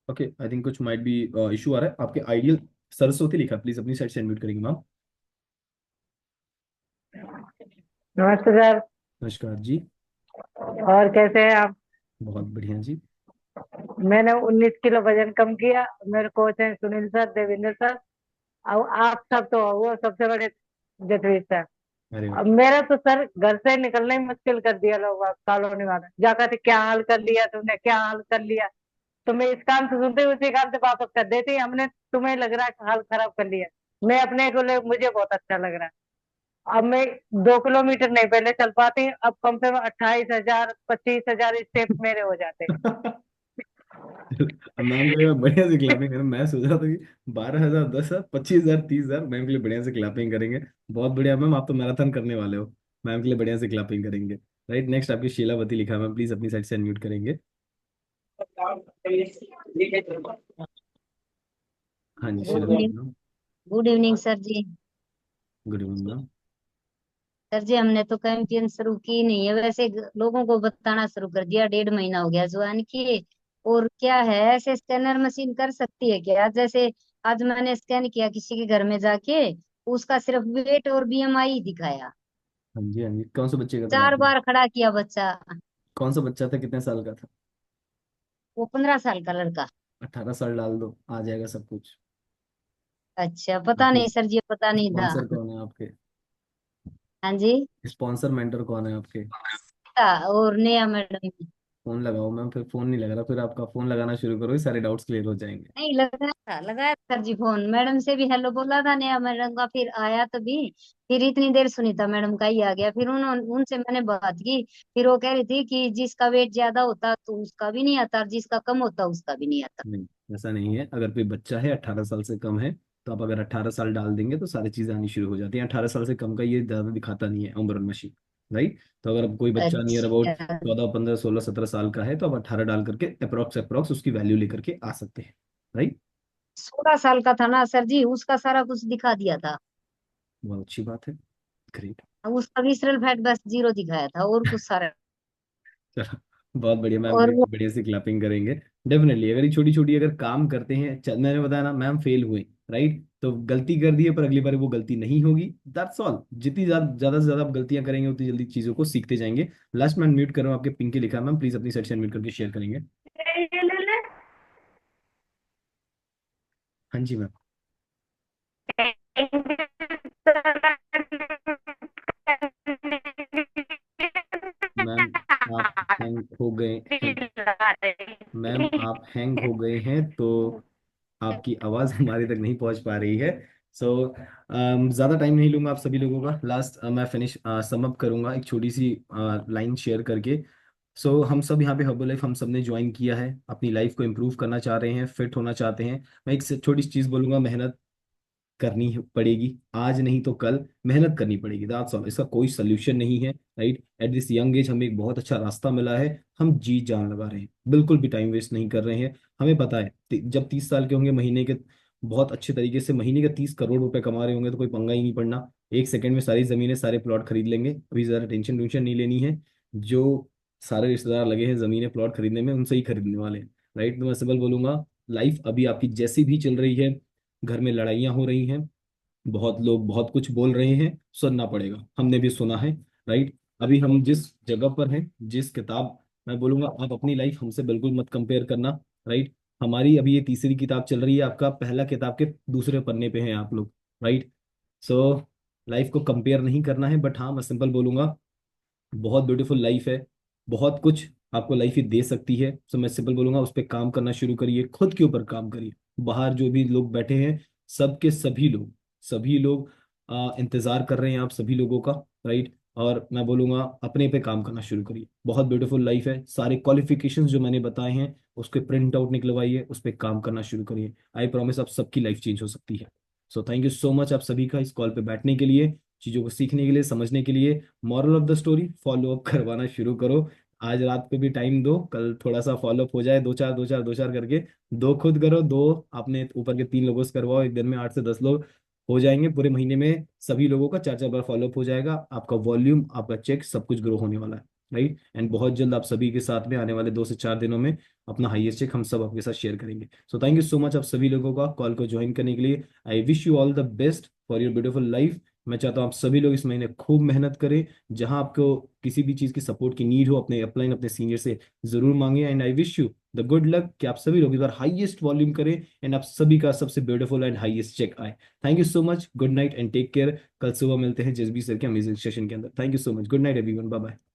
ओके, आई थिंक कुछ माइट बी इशू आ रहा है। आपके आइडियल सरस्वती लिखा, प्लीज अपनी साइड से अनम्यूट करेंगे मैम। नमस्ते सर। नमस्कार जी। और कैसे हैं आप? बहुत बढ़िया जी। मैंने 19 किलो वजन कम किया। मेरे कोच हैं सुनील सर, देवेंद्र सर। और आप सब तो वो सबसे बड़े जसवीर सर। अरे वाह। अब मेरा तो सर घर से निकलना ही मुश्किल कर दिया लोग कॉलोनी वाले, जाकर थे क्या हाल कर लिया तुमने, क्या हाल कर लिया। तो मैं इस काम से सुनते ही उसी काम से वापस कर देती, हमने तुम्हें लग रहा है हाल खराब कर लिया। मैं अपने को ले मुझे बहुत अच्छा लग रहा है। अब मैं 2 किलोमीटर नहीं पहले चल पाती, अब कम से कम 28,000 25,000 स्टेप मेरे हो जाते। मैम के लिए मैं बढ़िया से क्लैपिंग करें। मैं सोच रहा था कि 12,000, 10,000, 25,000, 30,000, मैम के लिए बढ़िया से क्लैपिंग करेंगे। बहुत बढ़िया मैम, आप तो मैराथन करने वाले हो। मैम के लिए बढ़िया से क्लैपिंग करेंगे, राइट? नेक्स्ट आपकी शीलावती लिखा है मैम, प्लीज अपनी साइड से अनम्यूट करेंगे। हाँ जी, good Sheelavati evening. Ma'am. Good evening sir ji. Good evening ma'am. Sir ji हमने तो कैंपेन शुरू की नहीं है, वैसे लोगों को बताना शुरू कर दिया, 1.5 महीना हो गया ज्वाइन किए। और क्या है, ऐसे स्कैनर मशीन कर सकती है क्या? जैसे आज मैंने स्कैन किया किसी के घर में जाके, उसका सिर्फ वेट और बीएमआई दिखाया। हाँ जी, हाँ जी। कौन सा बच्चे का था 4 आपने? बार खड़ा किया बच्चा। कौन सा बच्चा था, कितने साल का था? वो 15 साल का लड़का। 18 साल डाल दो, आ जाएगा सब कुछ। अच्छा, पता आपके नहीं सर जी, पता नहीं था। स्पॉन्सर कौन है आपके? हाँ जी। स्पॉन्सर मेंटर कौन है आपके? और नया मैडम। फोन लगाओ मैम, फिर फोन नहीं लग रहा, फिर आपका फोन लगाना शुरू करो, सारे डाउट्स क्लियर हो जाएंगे। नहीं, लगाया था सर जी फोन, मैडम से भी हेलो बोला था नया मैडम का, फिर आया तभी। फिर इतनी देर सुनीता मैडम का ही आ गया, फिर उन्होंने उनसे मैंने बात की। फिर वो कह रही थी कि जिसका वेट ज्यादा होता तो उसका भी नहीं आता, और जिसका कम होता उसका भी नहीं आता। नहीं, ऐसा नहीं है। अगर कोई बच्चा है 18 साल से कम है, तो आप अगर 18 साल डाल देंगे तो सारी चीजें आनी शुरू हो जाती हैं। 18 साल से कम का ये ज्यादा दिखाता नहीं है उम्र मशीन, राइट? तो अगर अब कोई बच्चा नियर अबाउट अच्छा। 14, 15, 16, 17 साल का है, तो आप 18 डाल करके अप्रोक्स अप्रोक्स उसकी वैल्यू लेकर के आ सकते हैं, राइट? 16 साल का था ना सर जी, उसका सारा कुछ दिखा दिया था। बहुत अच्छी बात है, ग्रेट। अब उसका विसरल फैट बस 0 दिखाया था, और कुछ सारा। चलो, बहुत बढ़िया मैम, और वो बढ़िया से क्लैपिंग करेंगे। डेफिनेटली अगर ये छोटी छोटी अगर काम करते हैं, मैंने बताया ना मैम, फेल हुए, राइट? तो गलती कर दी है, पर अगली बार वो गलती नहीं होगी। That's all. जितनी ज्यादा से ज्यादा आप गलतियां करेंगे, उतनी जल्दी चीजों को सीखते जाएंगे। लास्ट मैं म्यूट कर रहा हूँ, आपके पिंकी लिखा है मैम, प्लीज अपनी सेक्शन म्यूट करके शेयर करेंगे। हाँ जी मैम। मैम आप हैंग हो गए हैं। मैम आप हैंग हो गए हैं, तो आपकी आवाज हमारे तक नहीं पहुंच पा रही है। सो ज्यादा टाइम नहीं लूंगा आप सभी लोगों का। लास्ट मैं फिनिश सम अप करूंगा एक छोटी सी लाइन शेयर करके। सो हम सब यहाँ पे हर्बल लाइफ हम सब ने ज्वाइन किया है, अपनी लाइफ को इम्प्रूव करना चाह रहे हैं, फिट होना चाहते हैं। मैं एक छोटी सी चीज बोलूंगा, मेहनत करनी पड़ेगी, आज नहीं तो कल मेहनत करनी पड़ेगी। दैट्स ऑल, इसका कोई सोल्यूशन नहीं है, right? At this young age हमें एक बहुत अच्छा रास्ता मिला है, हम जी जान लगा रहे हैं, बिल्कुल भी टाइम वेस्ट नहीं कर रहे हैं। हमें पता है जब 30 साल के होंगे, महीने के बहुत अच्छे तरीके से महीने का 30 करोड़ रुपए कमा रहे होंगे तो कोई पंगा ही नहीं पड़ना। 1 सेकंड में सारी जमीनें सारे प्लॉट खरीद लेंगे, अभी ज़्यादा टेंशन वेंशन नहीं लेनी है। जो सारे रिश्तेदार लगे हैं जमीनें प्लॉट खरीदने में उनसे ही खरीदने वाले हैं, राइट। तो मैं सिंपल बोलूंगा, लाइफ अभी आपकी जैसी भी चल रही है, घर में लड़ाइयाँ हो रही हैं, बहुत लोग बहुत कुछ बोल रहे हैं, सुनना पड़ेगा, हमने भी सुना है, राइट। अभी हम जिस जगह पर हैं, जिस किताब, मैं बोलूंगा आप अपनी लाइफ हमसे बिल्कुल मत कंपेयर करना, राइट। हमारी अभी ये तीसरी किताब चल रही है, आपका पहला किताब के दूसरे पन्ने पे हैं आप लोग, राइट। सो लाइफ को कंपेयर नहीं करना है, बट हाँ मैं सिंपल बोलूंगा, बहुत ब्यूटीफुल लाइफ है, बहुत कुछ आपको लाइफ ही दे सकती है। सो मैं सिंपल बोलूंगा उस पर काम करना शुरू करिए, खुद के ऊपर काम करिए। बाहर जो भी लोग बैठे हैं, सबके सभी लोग इंतजार कर रहे हैं आप सभी लोगों का, राइट। और मैं बोलूंगा अपने पे काम करना शुरू करिए, बहुत ब्यूटीफुल लाइफ है। सारे क्वालिफिकेशंस जो मैंने बताए हैं उसके प्रिंट आउट निकलवाइए, उस पर काम करना शुरू करिए। आई प्रॉमिस आप सबकी लाइफ चेंज हो सकती है। So thank you so much आप सभी का इस कॉल पे बैठने के लिए, चीज़ों को सीखने के लिए, समझने के लिए। Moral of the story, follow up करवाना शुरू करो। आज रात को भी टाइम दो, कल थोड़ा सा फॉलो अप हो जाए, दो चार दो चार दो चार करके, दो खुद करो, दो अपने ऊपर के 3 लोगों से करवाओ, एक दिन में 8 से 10 लोग हो जाएंगे, पूरे महीने में सभी लोगों का 4 4 बार फॉलो अप हो जाएगा, आपका वॉल्यूम, आपका चेक, सब कुछ ग्रो होने वाला है, राइट। एंड बहुत जल्द आप सभी के साथ में आने वाले 2 से 4 दिनों में अपना हाईएस्ट चेक हम सब आपके साथ शेयर करेंगे। So thank you so much आप सभी लोगों का कॉल को ज्वाइन करने के लिए। आई wish you all the best for your beautiful life. मैं चाहता हूँ आप सभी लोग इस महीने खूब मेहनत करें, जहां आपको किसी भी चीज़ की सपोर्ट की नीड हो, अपने अपलाइन अपने सीनियर से जरूर मांगे। And I wish you the good luck कि आप सभी लोग इस बार हाईएस्ट वॉल्यूम करें एंड आप सभी का सबसे ब्यूटीफुल एंड हाईएस्ट चेक आए। Thank you so much, good night and take care. कल सुबह मिलते हैं जसबीर सर के अमेजिंग सेशन के अंदर। Thank you so much, good night everyone, bye bye.